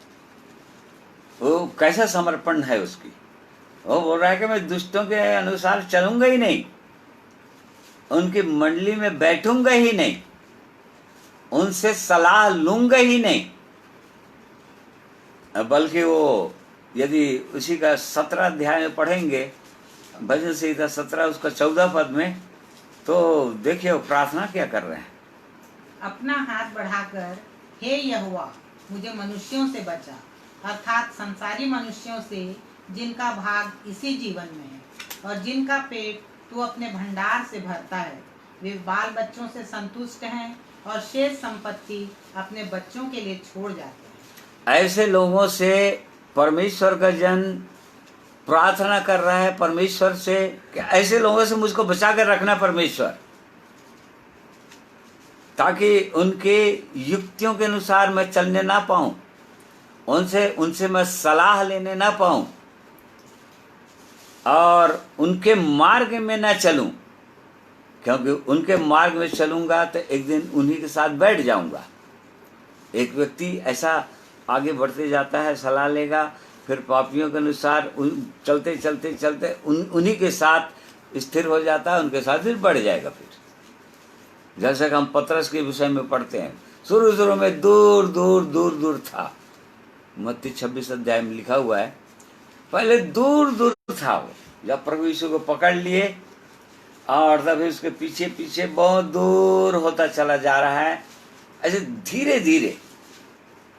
वो कैसा समर्पण है उसकी? वो बोल रहा है कि मैं दुष्टों के अनुसार चलूंगा ही नहीं, उनकी मंडली में बैठूंगा ही नहीं, उनसे सलाह लूंगा ही नहीं, बल्कि वो यदि उसी का 17 अध्याय में पढ़ेंगे, भजन संहिता 17 उसका 14 पद में, तो देखिए वो प्रार्थना क्या कर रहे हैं। अपना हाथ बढ़ाकर, हे यहोवा मुझे मनुष्यों से बचा, अर्थात संसारी मनुष्यों से जिनका भाग इसी जीवन में है और जिनका पेट तू अपने भंडार से भरता है। वे बाल बच्चों से संतुष्ट हैं और शेष संपत्ति अपने बच्चों के लिए छोड़ जाते हैं। ऐसे लोगों से परमेश्वर का जन प्रार्थना कर रहा है परमेश्वर से कि ऐसे लोगों से मुझको बचा कर रखना परमेश्वर, ताकि उनके युक्तियों के अनुसार मैं चलने ना पाऊं, उनसे मैं सलाह लेने ना पाऊं और उनके मार्ग में ना चलूं। क्योंकि उनके मार्ग में चलूंगा तो एक दिन उन्हीं के साथ बैठ जाऊंगा। एक व्यक्ति ऐसा आगे बढ़ते जाता है, सलाह लेगा, फिर पापियों के अनुसार चलते चलते चलते उन्हीं के साथ स्थिर हो जाता है, उनके साथ फिर बढ़ जाएगा। फिर जैसे कि हम पतरस के विषय में पढ़ते हैं, शुरू शुरू में दूर दूर दूर दूर था। मत्ती 26 अध्याय में लिखा हुआ है, पहले दूर दूर था वो, जब प्रभु यीशु को पकड़ लिए और तब उसके पीछे पीछे बहुत दूर होता चला जा रहा है। ऐसे धीरे धीरे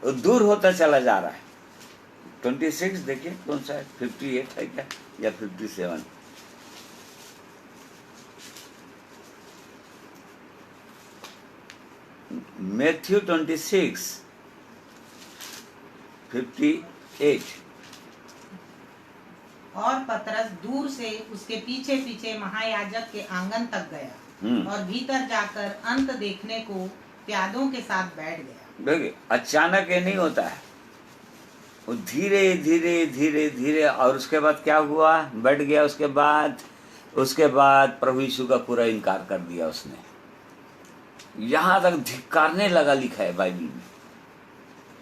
वो दूर होता चला जा रहा है। 26 देखिए कौन सा है, 58 है क्या या 57? मैथ्यू 26 58। और पतरस दूर से उसके पीछे पीछे महायाजक के आंगन तक गया और भीतर जाकर अंत देखने को प्यादों के साथ बैठ गया। देखिए अचानक ये नहीं होता है, वो धीरे धीरे धीरे धीरे। और उसके बाद क्या हुआ, बैठ गया। उसके बाद प्रभु यीशु का पूरा इनकार कर दिया उसने, यहां तक धिक्कारने लगा। लिखा है बाइबल में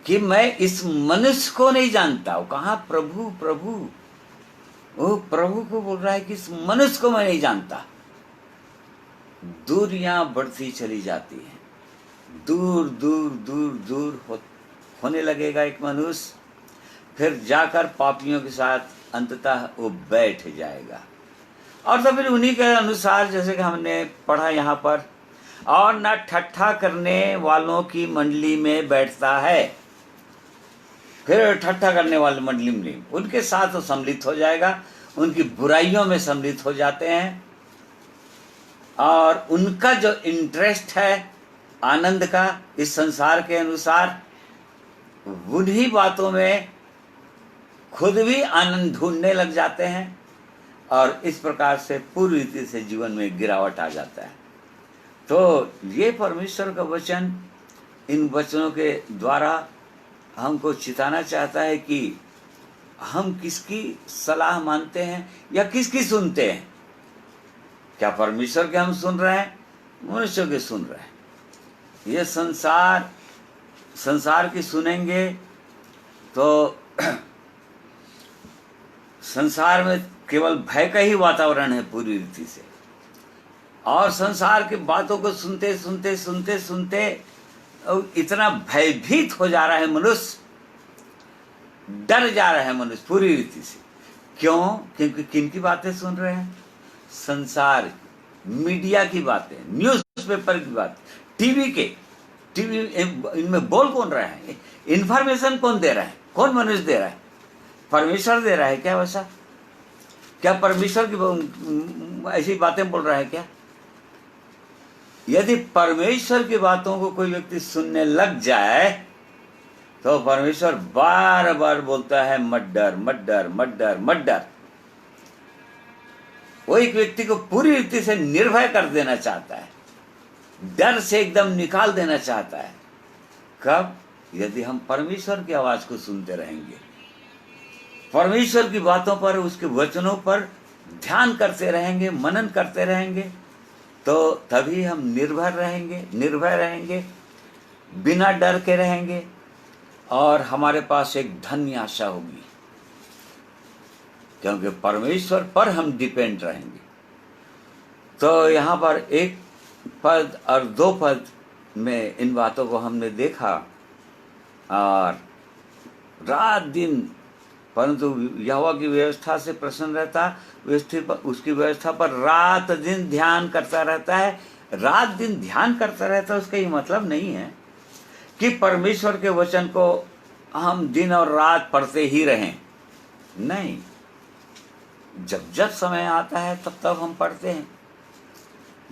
कि मैं इस मनुष्य को नहीं जानता। वो कहा प्रभु प्रभु, वो प्रभु को बोल रहा है कि इस मनुष्य को मैं नहीं जानता। दूरियां बढ़ती चली जाती हैं, दूर दूर दूर दूर होने लगेगा एक मनुष्य, फिर जाकर पापियों के साथ अंततः वो बैठ जाएगा। और तो फिर उन्हीं के अनुसार, जैसे कि हमने पढ़ा यहाँ पर, और न ठट्ठा करने वालों की मंडली में बैठता है। फिर ठट्ठा करने वाले मंडली में उनके साथ वो सम्मिलित हो जाएगा, उनकी बुराइयों में सम्मिलित हो जाते हैं। और उनका जो इंटरेस्ट है आनंद का इस संसार के अनुसार, उन्हीं बातों में खुद भी आनंद ढूंढने लग जाते हैं। और इस प्रकार से पूरी रीति से जीवन में गिरावट आ जाता है। तो ये परमेश्वर का वचन, इन वचनों के द्वारा हमको चिताना चाहता है कि हम किसकी सलाह मानते हैं या किसकी सुनते हैं। क्या परमेश्वर के हम सुन रहे हैं, मनुष्यों के सुन रहे हैं? ये संसार की सुनेंगे तो संसार में केवल भय का ही वातावरण है पूरी रीति से। और संसार की बातों को सुनते सुनते सुनते सुनते इतना भयभीत हो जा रहा है मनुष्य, डर जा रहा है मनुष्य पूरी रीति से। क्यों? क्योंकि किन की बातें सुन रहे हैं? संसार, मीडिया की बातें, न्यूज़पेपर की बात, टीवी इनमें बोल कौन रहा है? इन्फॉर्मेशन कौन दे रहा है? कौन मनुष्य दे रहा है? परमेश्वर दे रहा है क्या? वैसा क्या परमेश्वर की ऐसी बातें बोल रहा है क्या? यदि परमेश्वर की बातों को कोई व्यक्ति सुनने लग जाए तो परमेश्वर बार बार बोलता है मत डर मत डर मत डर मत डर। वो एक व्यक्ति को पूरी रीति से निर्भय कर देना चाहता है, डर से एकदम निकाल देना चाहता है। कब? यदि हम परमेश्वर की आवाज को सुनते रहेंगे, परमेश्वर की बातों पर, उसके वचनों पर ध्यान करते रहेंगे, मनन करते रहेंगे, तो तभी हम निर्भय रहेंगे, बिना डर के रहेंगे और हमारे पास एक धन्य आशा होगी, क्योंकि परमेश्वर पर हम डिपेंड रहेंगे। तो यहाँ पर एक पद और 2 पद में इन बातों को हमने देखा। और रात दिन परंतु यहोवा की व्यवस्था से प्रसन्न रहता, उसकी व्यवस्था पर रात दिन ध्यान करता रहता है। रात दिन ध्यान करता रहता है, उसका ये मतलब नहीं है कि परमेश्वर के वचन को हम दिन और रात पढ़ते ही रहें। नहीं, जब जब समय आता है तब तब हम पढ़ते हैं।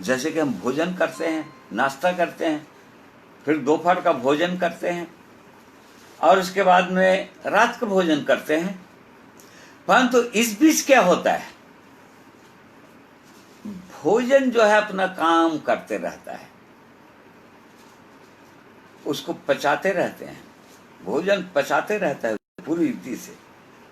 जैसे कि हम भोजन करते हैं, नाश्ता करते हैं, फिर दोपहर का भोजन करते हैं और उसके बाद में रात का भोजन करते हैं। परंतु इस बीच क्या होता है? भोजन जो है अपना काम करते रहता है, उसको पचाते रहते हैं, भोजन पचाते रहता है पूरी रीति से।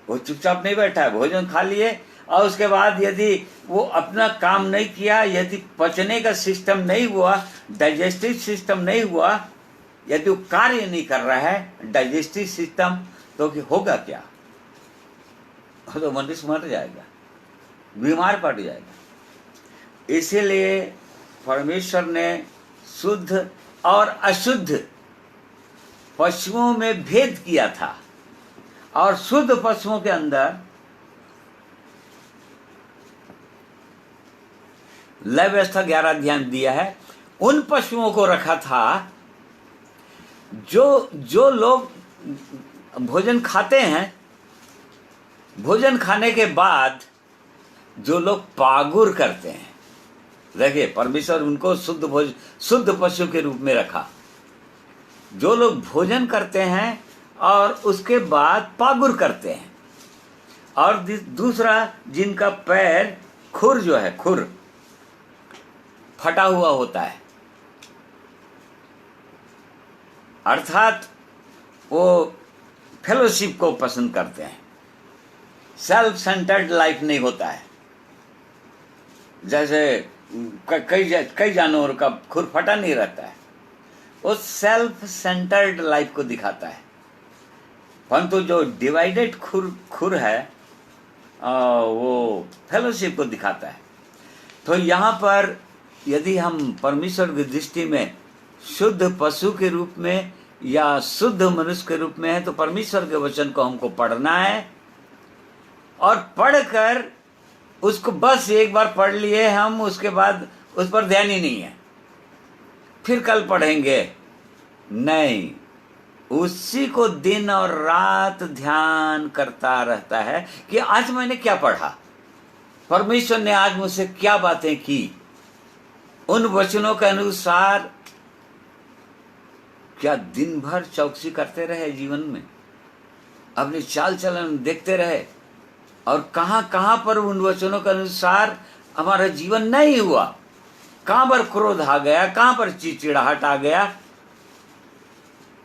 वो चुपचाप नहीं बैठा है, भोजन खा लिए और उसके बाद यदि वो अपना काम नहीं किया, यदि पचने का सिस्टम नहीं हुआ, डाइजेस्टिव सिस्टम नहीं हुआ, यदि वो कार्य नहीं कर रहा है डाइजेस्टिव सिस्टम, तो कि होगा क्या? तो मनुष्य मर जाएगा, बीमार पड़ जाएगा। इसीलिए परमेश्वर ने शुद्ध और अशुद्ध पशुओं में भेद किया था, और शुद्ध पशुओं के अंदर लय व्यवस्था 11 अध्याय दिया है। उन पशुओं को रखा था जो लोग भोजन खाते हैं, भोजन खाने के बाद जो लोग पागुर करते हैं। देखिए, परमेश्वर उनको शुद्ध पशु के रूप में रखा। जो लोग भोजन करते हैं और उसके बाद पागुर करते हैं, और दूसरा जिनका पैर खुर जो है, खुर फटा हुआ होता है, अर्थात वो फेलोशिप को पसंद करते हैं, सेल्फ सेंटर्ड लाइफ नहीं होता है। जैसे कई जानवरों का खुर फटा नहीं रहता है, वो सेल्फ सेंटर्ड लाइफ को दिखाता है। परंतु जो डिवाइडेड खुर है वो फेलोशिप को दिखाता है। तो यहाँ पर यदि हम परमेश्वर की दृष्टि में शुद्ध पशु के रूप में या शुद्ध मनुष्य के रूप में है, तो परमेश्वर के वचन को हमको पढ़ना है, और पढ़कर उसको बस एक बार पढ़ लिए हम, उसके बाद उस पर ध्यान ही नहीं है, फिर कल पढ़ेंगे, नहीं, उसी को दिन और रात ध्यान करता रहता है कि आज मैंने क्या पढ़ा, परमेश्वर ने आज मुझसे क्या बातें की। उन वचनों के अनुसार क्या दिन भर चौकसी करते रहे जीवन में, अपने चाल चलन देखते रहे, और कहां कहां पर उन वचनों के अनुसार हमारा जीवन नहीं हुआ, कहां पर क्रोध आ गया, कहां पर चिड़चिड़ाहट आ गया।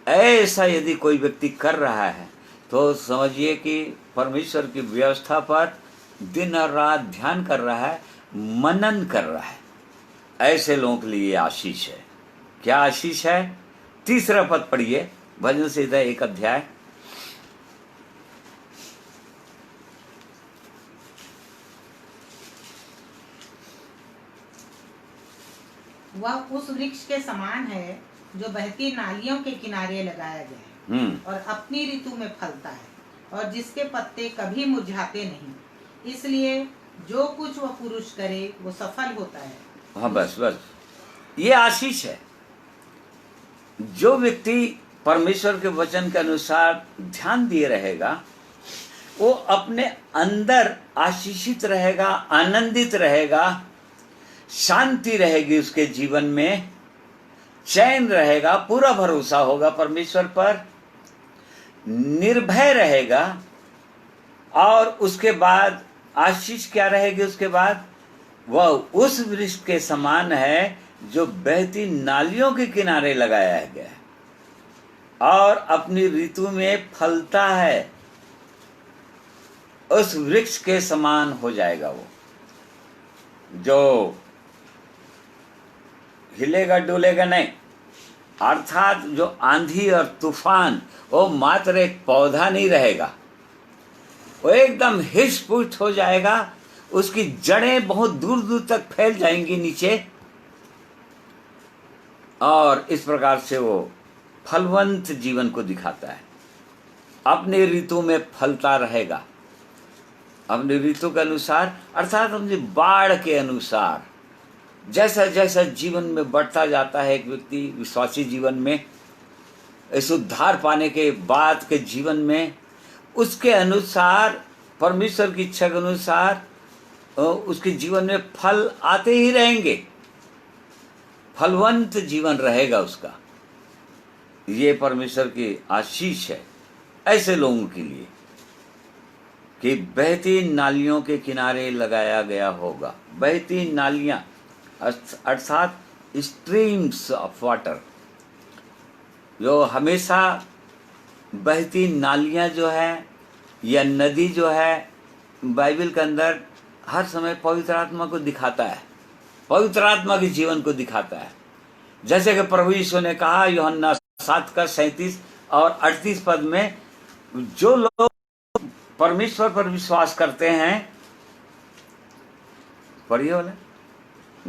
ऐसा यदि कोई व्यक्ति कर रहा है तो समझिए कि परमेश्वर की व्यवस्था पर दिन और रात ध्यान कर रहा है, मनन कर रहा है। ऐसे लोगों के लिए आशीष है। क्या आशीष है? 3 पद पढ़िए, भजन संहिता 1 अध्याय। वह उस वृक्ष के समान है जो बहती नालियों के किनारे लगाया गया है और अपनी ऋतु में फलता है, और जिसके पत्ते कभी मुरझाते नहीं। इसलिए जो कुछ वह पुरुष करे वो सफल होता है। हाँ, बस ये आशीष है। जो व्यक्ति परमेश्वर के वचन के अनुसार ध्यान दिए रहेगा, वो अपने अंदर आशीषित रहेगा, आनंदित रहेगा, शांति रहेगी उसके जीवन में, चैन रहेगा, पूरा भरोसा होगा परमेश्वर पर, निर्भय रहेगा। और उसके बाद आशीष क्या रहेगी? उसके बाद वह उस वृक्ष के समान है जो बहती नालियों के किनारे लगाया गया है और अपनी ऋतु में फलता है। उस वृक्ष के समान हो जाएगा वो, जो हिलेगा डुलेगा नहीं, अर्थात जो आंधी और तूफान, वो मात्र एक पौधा नहीं रहेगा, वो एकदम हिस्स-पुष्ट हो जाएगा, उसकी जड़ें बहुत दूर दूर तक फैल जाएंगी नीचे, और इस प्रकार से वो फलवंत जीवन को दिखाता है। अपने ऋतु में फलता रहेगा, अपने ऋतु के अनुसार, अर्थात अपनी बाढ़ के अनुसार। जैसा जैसा जीवन में बढ़ता जाता है एक व्यक्ति विश्वासी जीवन में, इस उद्धार पाने के बाद के जीवन में, उसके अनुसार, परमेश्वर की इच्छा के अनुसार उसके जीवन में फल आते ही रहेंगे, फलवंत जीवन रहेगा उसका। ये परमेश्वर की आशीष है ऐसे लोगों के लिए कि बहती नालियों के किनारे लगाया गया होगा। बहती नालियां अर्थात स्ट्रीम्स ऑफ वाटर, जो हमेशा बहती नालियां जो है या नदी जो है, बाइबल के अंदर हर समय पवित्र आत्मा को दिखाता है, पवित्र आत्मा के जीवन को दिखाता है। जैसे कि प्रभु यीशु ने कहा यूहन्ना 7:37 और 38 पद में, जो लोग परमेश्वर पर विश्वास करते हैं, पढ़िए वाला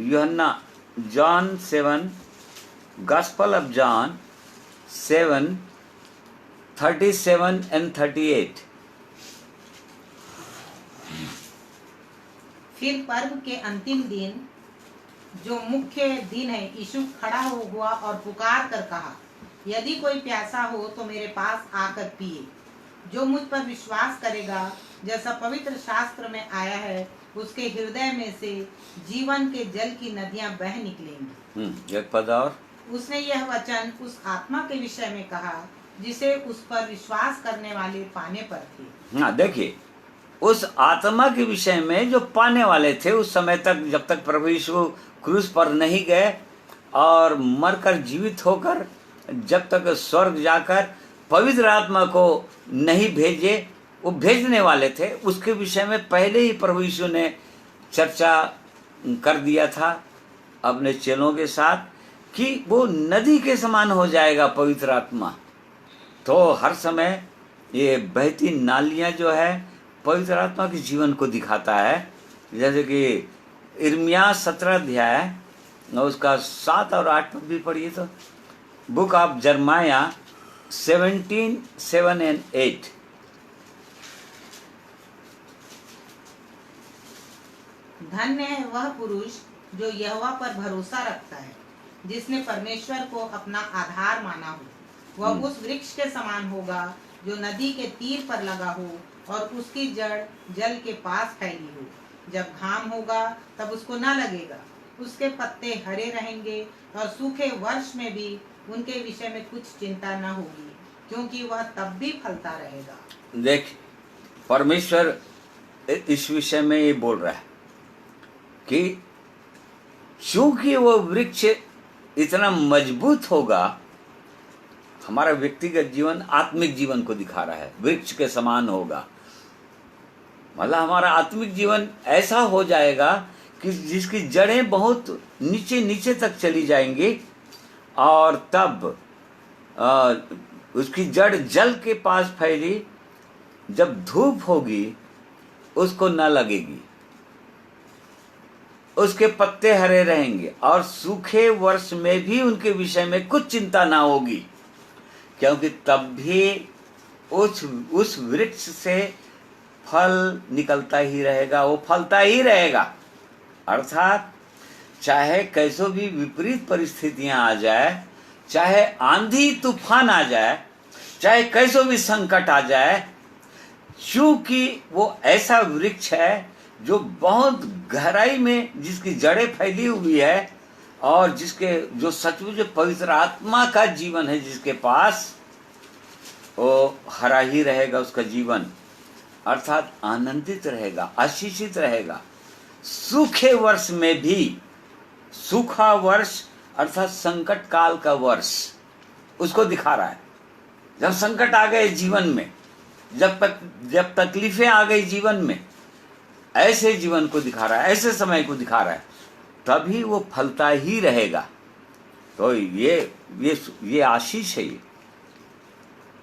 यूहन्ना John 7, gospel of John 7:37 and 38। फिर पर्व के अंतिम दिन, जो मुख्य दिन है, यीशु खड़ा हुआ और पुकार कर कहा, यदि कोई प्यासा हो तो मेरे पास आकर पिए। जो मुझ पर विश्वास करेगा, जैसा पवित्र शास्त्र में आया है, उसके हृदय में से जीवन के जल की नदियां बह निकलेंगी। एक पद और, उसने यह वचन उस आत्मा के विषय में कहा जिसे उस पर विश्वास करने वाले पाने पर थे। हाँ देखिए, उस आत्मा के विषय में जो पाने वाले थे उस समय तक, जब तक प्रभु यीशु क्रूस पर नहीं गए और मरकर जीवित होकर जब तक स्वर्ग जाकर पवित्र आत्मा को नहीं भेजे, वो भेजने वाले थे, उसके विषय में पहले ही प्रभु यीशु ने चर्चा कर दिया था अपने चेलों के साथ कि वो नदी के समान हो जाएगा पवित्र आत्मा। तो हर समय ये बहती नालियां जो है पवित्र आत्मा के जीवन को दिखाता है। जैसे कि इर्मिया 17 अध्याय उसका 7 और 8 पद भी पढ़िए तो, बुक ऑफ जर्माया 17:7 and 8। धन्य है वह पुरुष जो यहोवा पर भरोसा रखता है, जिसने परमेश्वर को अपना आधार माना हो। वह उस वृक्ष के समान होगा जो नदी के तीर पर लगा हो और उसकी जड़ जल के पास फैली हो। जब घाम होगा तब उसको न लगेगा, उसके पत्ते हरे रहेंगे और सूखे वर्ष में भी उनके विषय में कुछ चिंता न होगी, क्योंकि वह तब भी फलता रहेगा। देख, परमेश्वर इस विषय में ये बोल रहा है कि चूंकि वो वृक्ष इतना मजबूत होगा, हमारा व्यक्तिगत जीवन आत्मिक जीवन को दिखा रहा है, वृक्ष के समान होगा। मतलब हमारा आत्मिक जीवन ऐसा हो जाएगा कि जिसकी जड़ें बहुत नीचे नीचे तक चली जाएंगी और तब उसकी जड़ जल के पास फैली, जब धूप होगी उसको न लगेगी, उसके पत्ते हरे रहेंगे और सूखे वर्ष में भी उनके विषय में कुछ चिंता ना होगी, क्योंकि तब भी उस वृक्ष से फल निकलता ही रहेगा, वो फलता ही रहेगा। अर्थात चाहे कैसो भी विपरीत परिस्थितियां आ जाए, चाहे आंधी तूफान आ जाए, चाहे कैसो भी संकट आ जाए, चूंकि वो ऐसा वृक्ष है जो बहुत गहराई में जिसकी जड़ें फैली हुई है और जिसके जो सचमुच पवित्र आत्मा का जीवन है, जिसके पास, वो हरा ही रहेगा उसका जीवन, अर्थात आनंदित रहेगा, आशीषित रहेगा। सूखे वर्ष में भी, सूखा वर्ष अर्थात संकट काल का वर्ष उसको दिखा रहा है। जब संकट आ गए जीवन में, जब तकलीफें आ गई जीवन में, ऐसे जीवन को दिखा रहा है, ऐसे समय को दिखा रहा है, तभी वो फलता ही रहेगा। तो ये आशीष है ये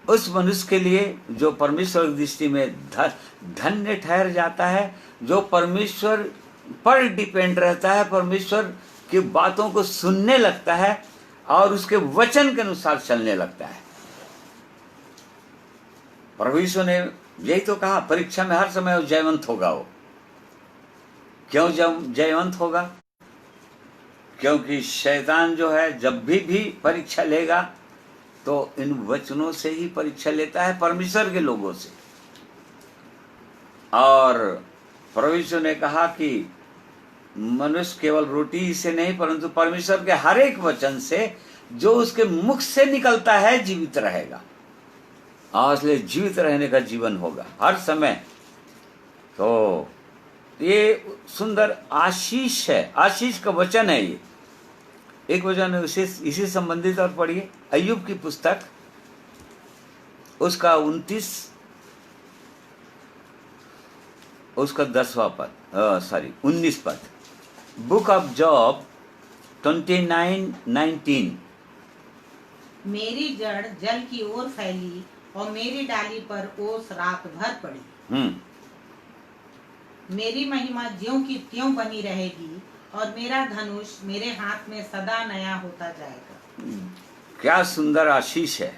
उस मनुष्य के लिए जो परमेश्वर की दृष्टि में धन्य ठहर जाता है, जो परमेश्वर पर डिपेंड रहता है, परमेश्वर की बातों को सुनने लगता है और उसके वचन के अनुसार चलने लगता है। प्रभु यीशु ने यही तो कहा, परीक्षा में हर समय वो जयवंत होगा। वो क्यों जयवंत होगा? क्योंकि शैतान जो है जब भी परीक्षा लेगा तो इन वचनों से ही परीक्षा लेता है, परमेश्वर के लोगों से। और प्रभु यीशु ने कहा कि मनुष्य केवल रोटी से नहीं परंतु परमेश्वर के हर एक वचन से जो उसके मुख से निकलता है जीवित रहेगा। इसलिए जीवित रहने का जीवन होगा हर समय। तो ये सुंदर आशीष है, आशीष का वचन है ये। एक वचन इसी संबंधित और पढ़िए, अय्यूब की पुस्तक उसका 29 उसका 10वां पद, 19 पद। Book of job 29:19। मेरी जड़ जल की ओर फैली और मेरी डाली पर ओस रात भर पड़ी। मेरी महिमा ज्यों की त्यों बनी रहेगी और मेरा धनुष मेरे हाथ में सदा नया होता जाएगा। क्या सुंदर आशीष है,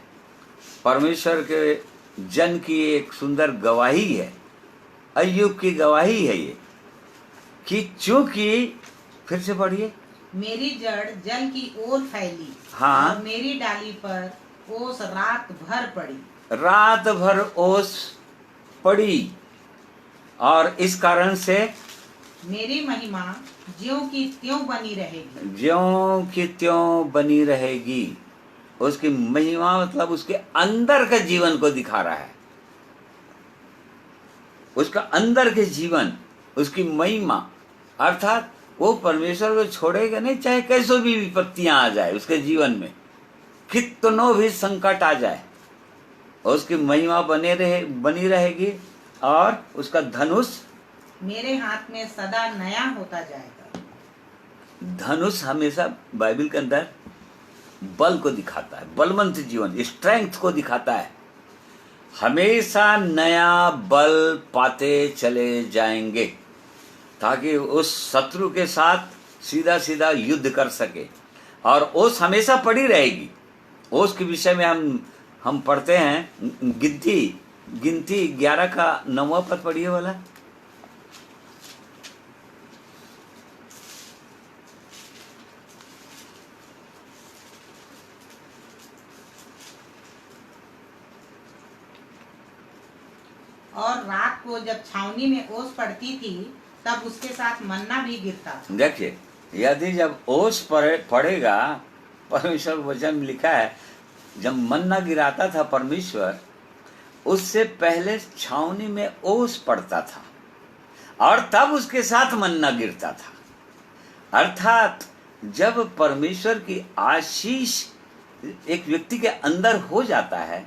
परमेश्वर के जन की एक सुंदर गवाही है, अय्यूब की गवाही है ये, कि चूंकि, फिर से पढ़िए। मेरी जड़ जल की ओर फैली, हाँ, और मेरी डाली पर ओस रात भर पड़ी। रात भर ओस पड़ी, और इस कारण से मेरी महिमा ज्यों की त्यों बनी रहेगी। ज्यों की त्यों बनी रहेगी। उसकी महिमा मतलब उसके अंदर के जीवन को दिखा रहा है, उसका अंदर के जीवन, उसकी महिमा, अर्थात वो परमेश्वर को छोड़ेगा नहीं, चाहे कैसो भी विपत्तियां आ जाए उसके जीवन में, कितनों भी संकट आ जाए, उसकी महिमा बनी रहेगी, और उसका धनुष मेरे हाथ में सदा नया होता जाएगा। धनुष हमेशा बाइबल के अंदर बल को दिखाता है, बलवंत जीवन, स्ट्रेंथ को दिखाता है। हमेशा नया बल पाते चले जाएंगे, ताकि उस शत्रु के साथ सीधा सीधा युद्ध कर सके, और ओस हमेशा पड़ी रहेगी। ओस के विषय में हम पढ़ते हैं, गिनती 11 का 9वां पद पढ़िए वाला। और रात को जब छावनी में ओस पड़ती थी तब उसके साथ मन्ना भी गिरता था। देखिए, यदि जब ओस पड़ेगा, परमेश्वर वचन में लिखा है, जब मन्ना गिराता था परमेश्वर, उससे पहले छावनी में ओस पड़ता था, और तब उसके साथ मन्ना गिरता था। अर्थात जब परमेश्वर की आशीष एक व्यक्ति के अंदर हो जाता है,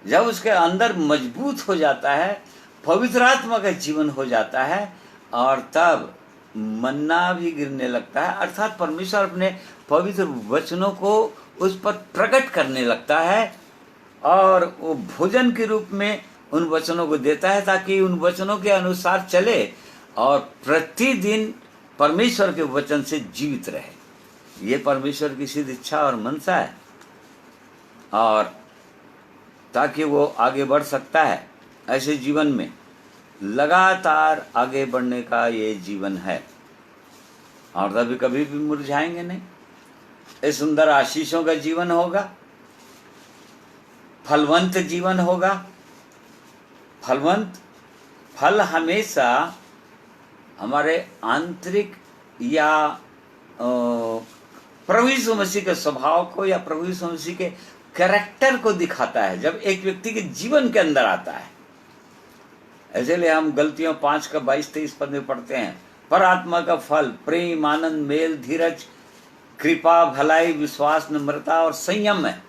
जब उसके अंदर मजबूत हो जाता है, पवित्र आत्मा का जीवन हो जाता है, और तब मन्ना भी गिरने लगता है। अर्थात परमेश्वर अपने पवित्र वचनों को उस पर प्रकट करने लगता है, और वो भोजन के रूप में उन वचनों को देता है, ताकि उन वचनों के अनुसार चले और प्रतिदिन परमेश्वर के वचन से जीवित रहे। ये परमेश्वर की सिद्ध इच्छा और मनसा है, और ताकि वो आगे बढ़ सकता है। ऐसे जीवन में लगातार आगे बढ़ने का ये जीवन है, और तभी कभी भी मुरझाएंगे नहीं। ये सुंदर आशीषों का जीवन होगा, फलवंत जीवन होगा। फल हमेशा हमारे आंतरिक या प्रभु यीशु मसीह के स्वभाव को या प्रभु यीशु मसीह के कैरेक्टर को दिखाता है, जब एक व्यक्ति के जीवन के अंदर आता है। इसलिए हम गलतियों 5 का 22-23 पद में पढ़ते हैं, पर आत्मा का फल प्रेम, आनंद, मेल, धीरज, कृपा, भलाई, विश्वास, नम्रता और संयम है।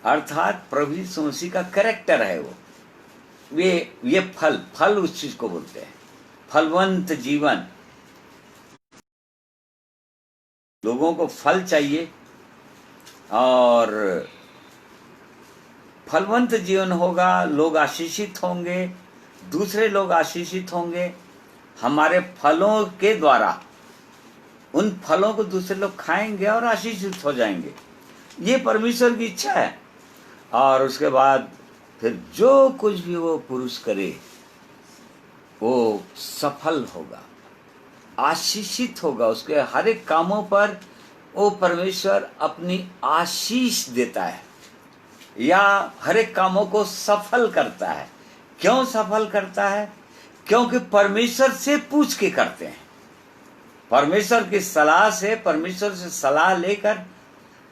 अर्थात प्रभु यीशु मसीह का कैरेक्टर है वो। ये फल उस चीज को बोलते हैं, फलवंत जीवन। लोगों को फल चाहिए, और फलवंत जीवन होगा, लोग आशीषित होंगे, दूसरे लोग आशीषित होंगे हमारे फलों के द्वारा। उन फलों को दूसरे लोग खाएंगे और आशीषित हो जाएंगे। ये परमेश्वर की इच्छा है। और उसके बाद फिर जो कुछ भी वो पुरुष करे वो सफल होगा, आशीषित होगा। उसके हर एक कामों पर वो परमेश्वर अपनी आशीष देता है, या हर एक कामों को सफल करता है। क्यों सफल करता है? क्योंकि परमेश्वर से पूछ के करते हैं, परमेश्वर की सलाह से, परमेश्वर से सलाह लेकर,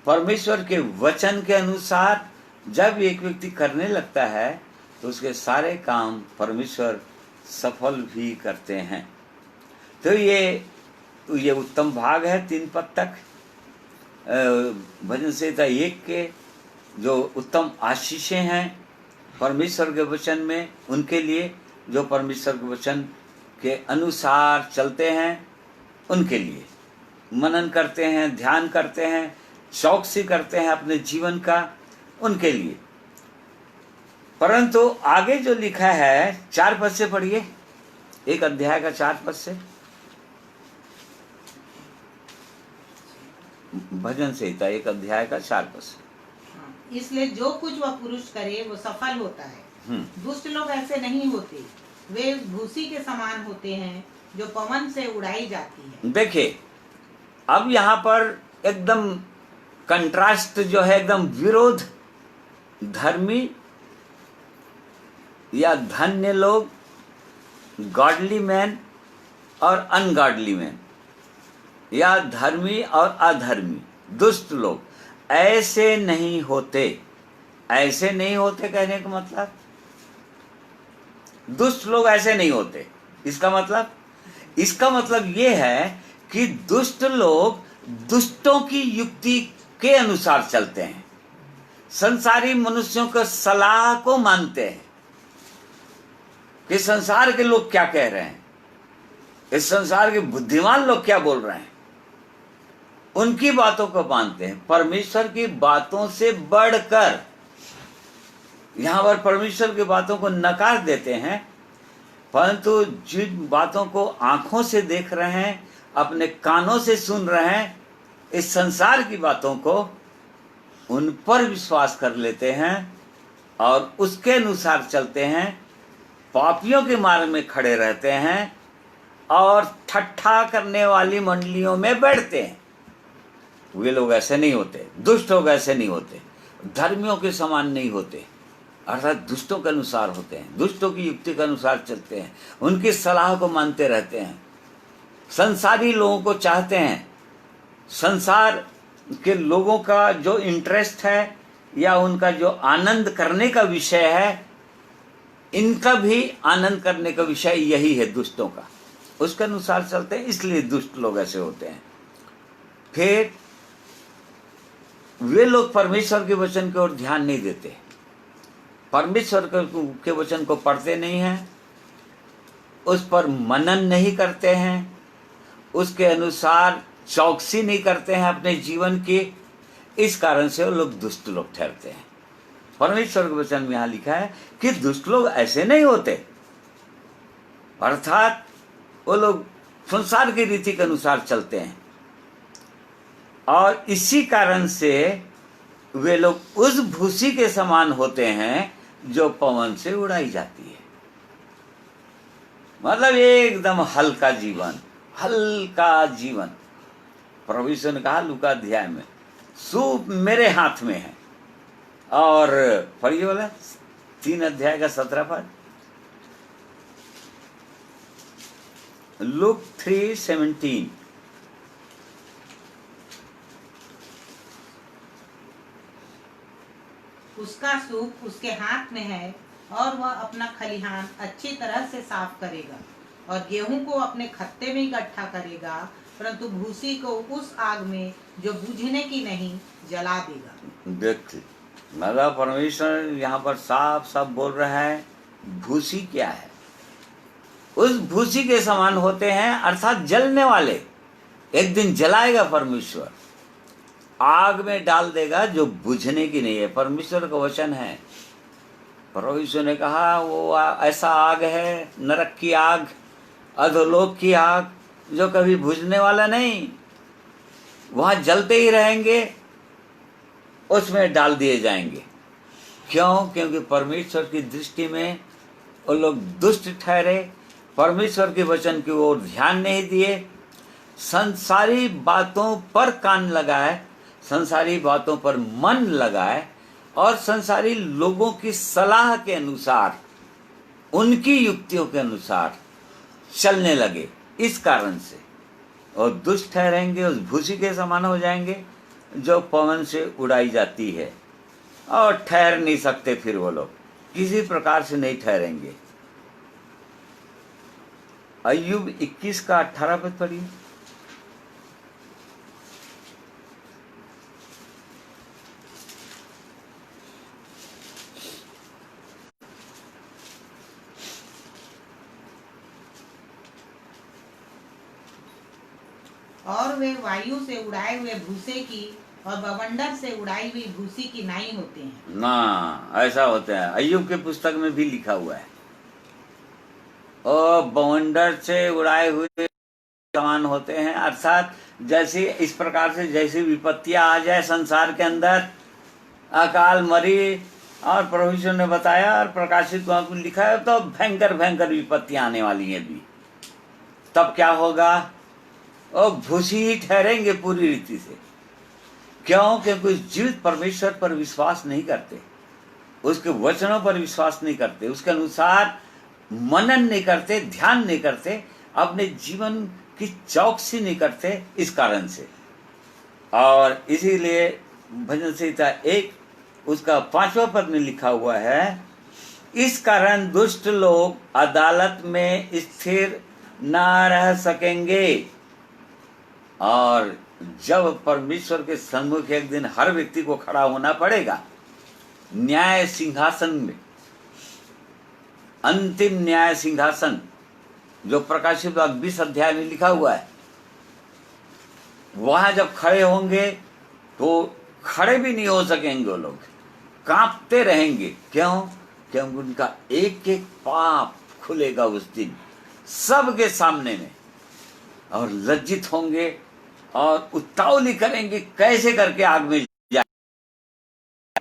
परमेश्वर के वचन के अनुसार जब एक व्यक्ति करने लगता है तो उसके सारे काम परमेश्वर सफल भी करते हैं। तो ये उत्तम भाग है 3 पद तक भजन संहिता 1 के, जो उत्तम आशीषें हैं परमेश्वर के वचन में, उनके लिए जो परमेश्वर के वचन के अनुसार चलते हैं उनके लिए, मनन करते हैं, ध्यान करते हैं, चौकसी करते हैं अपने जीवन का, उनके लिए। परंतु आगे जो लिखा है 4 पद से पढ़िए, एक अध्याय का 4 पद से, भजन संहिता 1 अध्याय का 4 पद से। इसलिए जो कुछ वह पुरुष करे वो सफल होता है। दुष्ट लोग ऐसे नहीं होते, वे भूसी के समान होते हैं जो पवन से उड़ाई जाती है। देखिए, अब यहाँ पर एकदम कंट्रास्ट जो है, एकदम विरोध, धर्मी या धन्य लोग, गॉडली मैन और अनगॉडली मैन, या धर्मी और अधर्मी, दुष्ट लोग ऐसे नहीं होते। ऐसे नहीं होते कहने का मतलब, दुष्ट लोग ऐसे नहीं होते। इसका मतलब ये है कि दुष्ट लोग दुष्टों की युक्ति के अनुसार चलते हैं, संसारी मनुष्यों के सलाह को मानते हैं कि संसार के लोग क्या कह रहे हैं, इस संसार के बुद्धिमान लोग क्या बोल रहे हैं, उनकी बातों को मानते हैं। परमेश्वर की बातों से बढ़कर यहां पर परमेश्वर की बातों को नकार देते हैं, परंतु जिन बातों को आंखों से देख रहे हैं, अपने कानों से सुन रहे हैं, इस संसार की बातों को, उन पर विश्वास कर लेते हैं और उसके अनुसार चलते हैं, पापियों के मार्ग में खड़े रहते हैं और ठट्ठा करने वाली मंडलियों में बैठते हैं। वे लोग ऐसे नहीं होते, दुष्ट लोग ऐसे नहीं होते, धर्मियों के समान नहीं होते, अर्थात दुष्टों के अनुसार होते हैं, दुष्टों की युक्ति के अनुसार चलते हैं, उनकी सलाह को मानते रहते हैं, संसारी लोगों को चाहते हैं, संसार के लोगों का जो इंटरेस्ट है या उनका जो आनंद करने का विषय है, इनका भी आनंद करने का विषय यही है दुष्टों का, उसके अनुसार चलते हैं, इसलिए दुष्ट लोग ऐसे होते हैं। फिर वे लोग परमेश्वर के वचन की ओर ध्यान नहीं देते, परमेश्वर के वचन को पढ़ते नहीं हैं, उस पर मनन नहीं करते हैं, उसके अनुसार चौकसी नहीं करते हैं अपने जीवन की। इस कारण से वो लोग दुष्ट लोग ठहरते हैं। परमेश्वर के वचन में यहाँ लिखा है कि दुष्ट लोग ऐसे नहीं होते, अर्थात वो लोग संसार की रीति के अनुसार चलते हैं और इसी कारण से वे लोग उस भूसी के समान होते हैं जो पवन से उड़ाई जाती है। मतलब एकदम हल्का जीवन, हल्का जीवन। प्रभु यीशु ने कहा लूका अध्याय में, सूप मेरे हाथ में है। और पढ़िए बोला 3 अध्याय का 17 पद, लूक 3:17। उसका सूप उसके हाथ में है और वह अपना खलिहान अच्छी तरह से साफ करेगा और गेहूं को अपने खत्ते में इकट्ठा करेगा, परंतु भूसी को उस आग में जो बुझने की नहीं जला देगा। देखिए, मतलब परमेश्वर यहाँ पर साफ साफ बोल रहा है भूसी क्या है। उस भूसी के समान होते हैं, अर्थात जलने वाले। एक दिन जलाएगा परमेश्वर, आग में डाल देगा जो बुझने की नहीं है। परमेश्वर का वचन है। परमेश्वर ने कहा वो ऐसा आग है, नरक की आग, अधोलोक की आग, जो कभी बुझने वाला नहीं, वहां जलते ही रहेंगे, उसमें डाल दिए जाएंगे। क्यों? क्योंकि परमेश्वर की दृष्टि में वो लोग दुष्ट ठहरे, परमेश्वर के वचन की ओर ध्यान नहीं दिए, संसारी बातों पर कान लगाए, संसारी बातों पर मन लगाए और संसारी लोगों की सलाह के अनुसार, उनकी युक्तियों के अनुसार चलने लगे। इस कारण से और दुष्ट ठहरेंगे, उस भूसी के समान हो जाएंगे जो पवन से उड़ाई जाती है और ठहर नहीं सकते। फिर वो लोग किसी प्रकार से नहीं ठहरेंगे। अय्यूब 21 का 18 पद पढ़िए। और वे वायु से उड़ाए हुए भूसे की और बवंडर से उड़ाई हुई भूसी की नाई होते हैं। ना, ऐसा होता है। अय्यूब के पुस्तक में भी लिखा हुआ है, और बवंडर से उड़ाए हुए समान होते हैं। अर्थात जैसे इस प्रकार से जैसी विपत्तियां आ जाए संसार के अंदर, अकाल मरी, और प्रभु यीशु ने बताया और प्रकाशित वहां पर लिखा है, तो भयंकर भयंकर विपत्तियां आने वाली हैं भी। तब क्या होगा? और भूसी ही ठहरेंगे पूरी रीति से। क्यों? क्योंकि जीवित परमेश्वर पर विश्वास नहीं करते, उसके वचनों पर विश्वास नहीं करते, उसके अनुसार मनन नहीं करते, ध्यान नहीं करते, अपने जीवन की चौकसी नहीं करते, इस कारण से। और इसीलिए भजन संहिता 1 उसका 5वां पद में लिखा हुआ है, इस कारण दुष्ट लोग अदालत में स्थिर न रह सकेंगे। और जब परमेश्वर के सन्मुख एक दिन हर व्यक्ति को खड़ा होना पड़ेगा, न्याय सिंहासन में, अंतिम न्याय सिंहासन जो प्रकाशित 20 अध्याय में लिखा हुआ है, वहां जब खड़े होंगे तो खड़े भी नहीं हो सकेंगे, वो लोग कांपते रहेंगे। क्यों? क्योंकि उनका एक एक पाप खुलेगा उस दिन सबके सामने में, और लज्जित होंगे और उतावली करेंगे कैसे करके आग में जाए,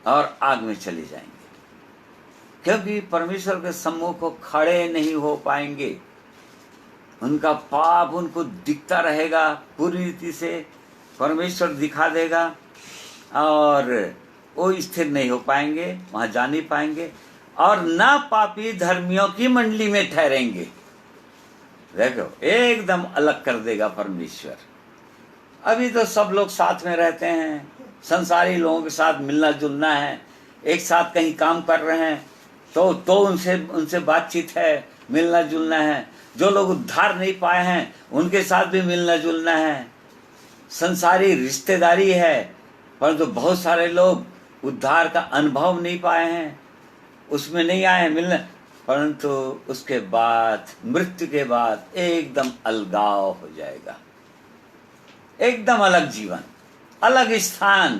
और आग में चले जाएंगे, क्योंकि परमेश्वर के सम्मुख को खड़े नहीं हो पाएंगे। उनका पाप उनको दिखता रहेगा, पूरी रीति से परमेश्वर दिखा देगा, और वो स्थिर नहीं हो पाएंगे, वहां जा नहीं पाएंगे, और ना पापी धर्मियों की मंडली में ठहरेंगे। देखो, एकदम अलग कर देगा परमेश्वर। अभी तो सब लोग साथ में रहते हैं, संसारी लोगों के साथ मिलना जुलना है, एक साथ कहीं काम कर रहे हैं तो उनसे बातचीत है, मिलना जुलना है। जो लोग उद्धार नहीं पाए हैं उनके साथ भी मिलना जुलना है, संसारी रिश्तेदारी है। परंतु बहुत सारे लोग उद्धार का अनुभव नहीं पाए हैं, उसमें नहीं आए हैं मिलने, परंतु उसके बाद, मृत्यु के बाद एकदम अलगाव हो जाएगा, एकदम अलग जीवन, अलग स्थान।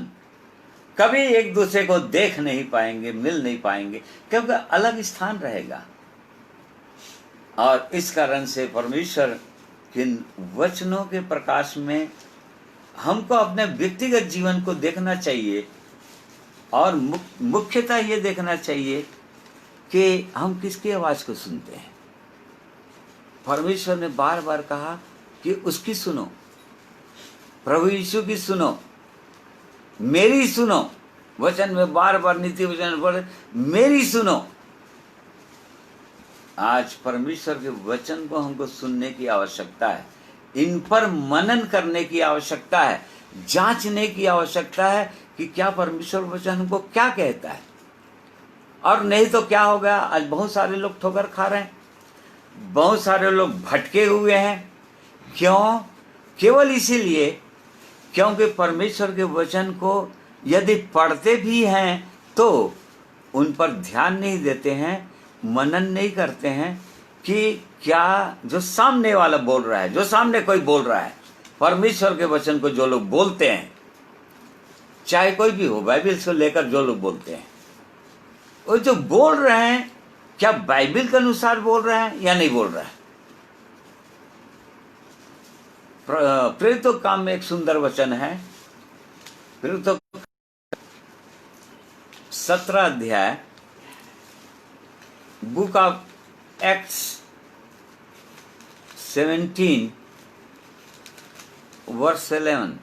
कभी एक दूसरे को देख नहीं पाएंगे, मिल नहीं पाएंगे, क्योंकि अलग स्थान रहेगा। और इस कारण से परमेश्वर के वचनों के प्रकाश में हमको अपने व्यक्तिगत जीवन को देखना चाहिए, और मुख्यतः ये देखना चाहिए कि हम किसकी आवाज को सुनते हैं। परमेश्वर ने बार बार कहा कि उसकी सुनो, प्रभु यीशु की सुनो, मेरी सुनो। वचन में बार बार नीति वचन बोले, मेरी सुनो। आज परमेश्वर के वचन को हमको सुनने की आवश्यकता है, इन पर मनन करने की आवश्यकता है, जांचने की आवश्यकता है कि क्या परमेश्वर वचन हमको क्या कहता है। और नहीं तो क्या हो गया, आज बहुत सारे लोग ठोकर खा रहे हैं, बहुत सारे लोग भटके हुए हैं। क्यों? केवल इसीलिए क्योंकि परमेश्वर के वचन को यदि पढ़ते भी हैं तो उन पर ध्यान नहीं देते हैं, मनन नहीं करते हैं कि क्या जो सामने वाला बोल रहा है, जो सामने कोई बोल रहा है, परमेश्वर के वचन को जो लोग बोलते हैं, चाहे कोई भी हो, बाइबल से लेकर जो लोग बोलते हैं, वो जो बोल रहे हैं क्या बाइबल के अनुसार बोल रहे हैं या नहीं बोल रहा है। प्रेरितों काम में एक सुंदर वचन है, प्रेरितों 17 अध्याय, बुक ऑफ एक्ट्स 17 वर्स 11।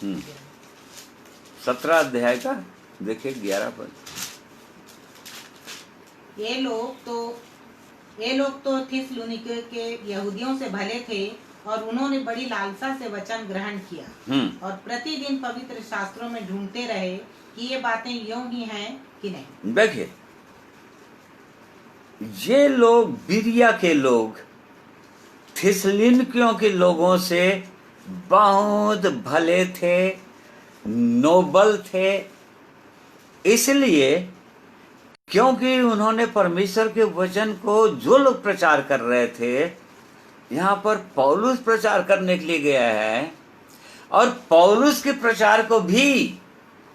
हम्म 17 अध्याय का देखिए 11 पद। ये लोग तो थिस्सलुनीके के यहूदियों से भले थे, और उन्होंने बड़ी लालसा से वचन ग्रहण किया, और प्रतिदिन पवित्र शास्त्रों में ढूंढते रहे कि ये बातें यूं ही हैं कि नहीं। देखिए, ये लोग बिरिया के लोग थिस्सलुनीकियों के लोगों से बहुत भले थे, नोबल थे, इसलिए क्योंकि उन्होंने परमेश्वर के वचन को जो लोग प्रचार कर रहे थे, यहाँ पर पौलुस प्रचार करने के लिए गया है, और पौलुस के प्रचार को भी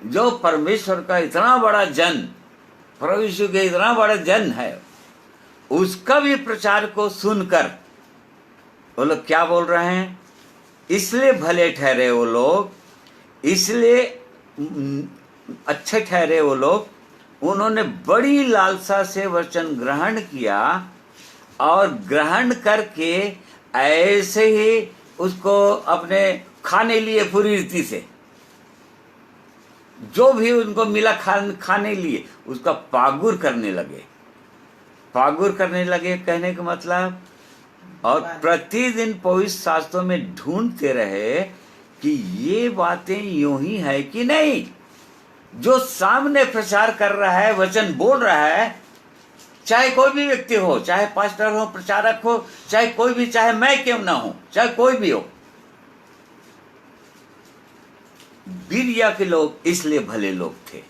जो परमेश्वर का इतना बड़ा जन, प्रभु यीशु के इतना बड़ा जन है, उसका भी प्रचार को सुनकर वो लोग क्या बोल रहे हैं, इसलिए भले ठहरे वो लोग, इसलिए अच्छे ठहरे वो लोग, उन्होंने बड़ी लालसा से वचन ग्रहण किया और ग्रहण करके ऐसे ही उसको अपने खाने लिए पूरी रीति से, जो भी उनको मिला खाने लिए उसका पागुर करने लगे। पागुर करने लगे कहने का मतलब, और प्रतिदिन पवित्र शास्त्रों में ढूंढते रहे कि ये बातें यूं ही है कि नहीं। जो सामने प्रचार कर रहा है, वचन बोल रहा है, चाहे कोई भी व्यक्ति हो, चाहे पास्टर हो, प्रचारक हो, चाहे कोई भी, चाहे मैं क्यों ना हो, चाहे कोई भी हो, बिरिया के लोग इसलिए भले लोग थे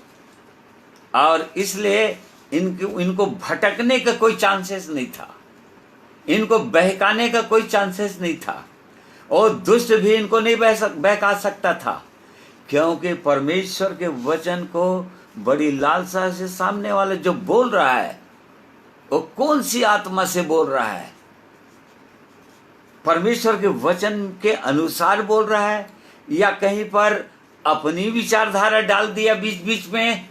और इसलिए इनको भटकने का कोई चांसेस नहीं था, इनको बहकाने का कोई चांसेस नहीं था, और दुष्ट भी इनको नहीं बहका सकता था, क्योंकि परमेश्वर के वचन को बड़ी लालसा से सामने वाले जो बोल रहा है, वो कौन सी आत्मा से बोल रहा है, परमेश्वर के वचन के अनुसार बोल रहा है या कहीं पर अपनी विचारधारा डाल दिया बीच बीच में,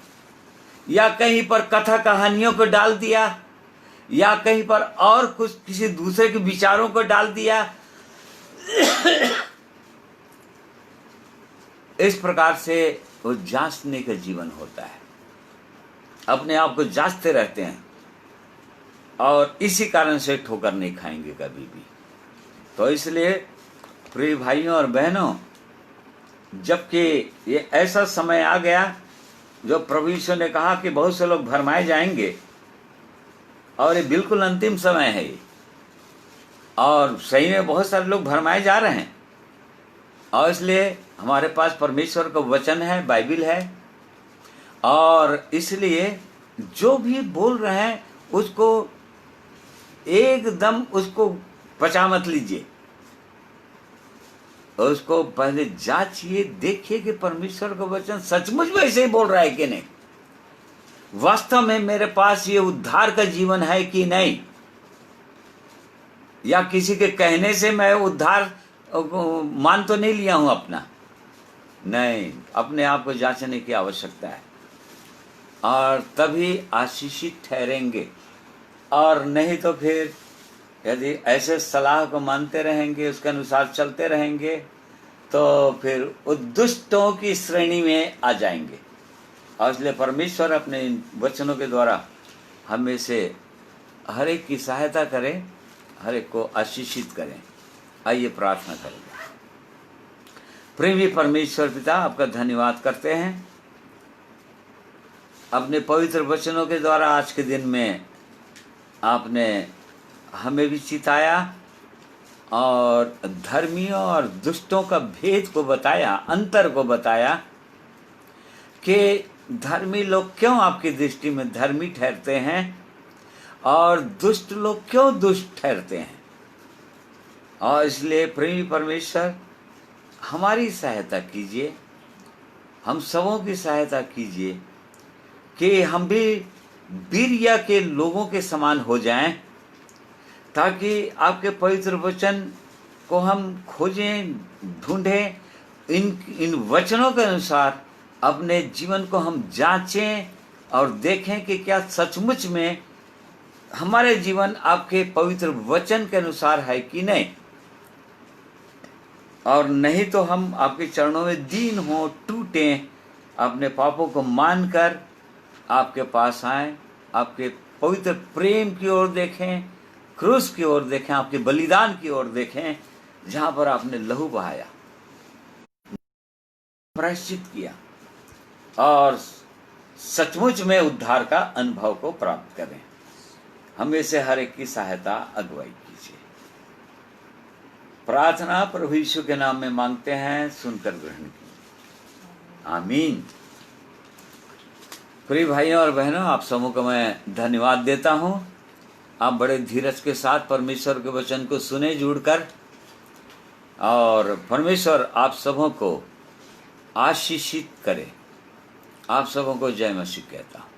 या कहीं पर कथा कहानियों को डाल दिया, या कहीं पर और कुछ किसी दूसरे के विचारों को डाल दिया। इस प्रकार से वो जांचने का जीवन होता है, अपने आप को जांचते रहते हैं और इसी कारण से ठोकर नहीं खाएंगे कभी भी। तो इसलिए प्रिय भाइयों और बहनों, जबकि ये ऐसा समय आ गया जो प्रभु यीशु ने कहा कि बहुत से लोग भरमाए जाएंगे, और ये बिल्कुल अंतिम समय है ये, और सही में बहुत सारे लोग भरमाए जा रहे हैं, और इसलिए हमारे पास परमेश्वर का वचन है, बाइबिल है, और इसलिए जो भी बोल रहे हैं उसको एकदम उसको पचा मत लीजिए, उसको पहले जांचिए, देखिए कि परमेश्वर का वचन सचमुच में ऐसे ही बोल रहा है कि नहीं, वास्तव में मेरे पास ये उद्धार का जीवन है कि नहीं, या किसी के कहने से मैं उद्धार मान तो नहीं लिया हूं अपना। नहीं, अपने आप को जांचने की आवश्यकता है, और तभी आशीषित ठहरेंगे। और नहीं तो फिर यदि ऐसे सलाह को मानते रहेंगे, उसके अनुसार चलते रहेंगे, तो फिर दुष्टों की श्रेणी में आ जाएंगे। और इसलिए परमेश्वर अपने इन वचनों के द्वारा हमें से हर एक की सहायता करें, हर एक को आशीषित करें। आइए प्रार्थना करेंगे। प्रेमी परमेश्वर पिता, आपका धन्यवाद करते हैं, अपने पवित्र वचनों के द्वारा आज के दिन में आपने हमें भी चिताया और धर्मियों और दुष्टों का भेद को बताया, अंतर को बताया कि धर्मी लोग क्यों आपकी दृष्टि में धर्मी ठहरते हैं और दुष्ट लोग क्यों दुष्ट ठहरते हैं। और इसलिए प्रेमी परमेश्वर, हमारी सहायता कीजिए, हम सबों की सहायता कीजिए कि हम भी बिरिया के लोगों के समान हो जाएं, ताकि आपके पवित्र वचन को हम खोजें, ढूंढें, इन वचनों के अनुसार अपने जीवन को हम जांचें और देखें कि क्या सचमुच में हमारे जीवन आपके पवित्र वचन के अनुसार है कि नहीं। और नहीं तो हम आपके चरणों में दीन हों, टूटें, अपने पापों को मानकर आपके पास आएं, आपके पवित्र प्रेम की ओर देखें, क्रूस की ओर देखें, आपके बलिदान की ओर देखें, जहां पर आपने लहू बहाया, प्रायश्चित किया, और सचमुच में उद्धार का अनुभव को प्राप्त करें। हमें से हर एक की सहायता, अगुवाई कीजिए। प्रार्थना प्रभु यीशु के नाम में मांगते हैं, सुनकर ग्रहण कीजिए। आमीन। प्रिय भाइयों और बहनों, आप सबों को मैं धन्यवाद देता हूं। आप बड़े धीरज के साथ परमेश्वर के वचन को सुने जुड़कर, और परमेश्वर आप सबों को आशीषित करे। आप सबों को जय मसीह कहता हूं।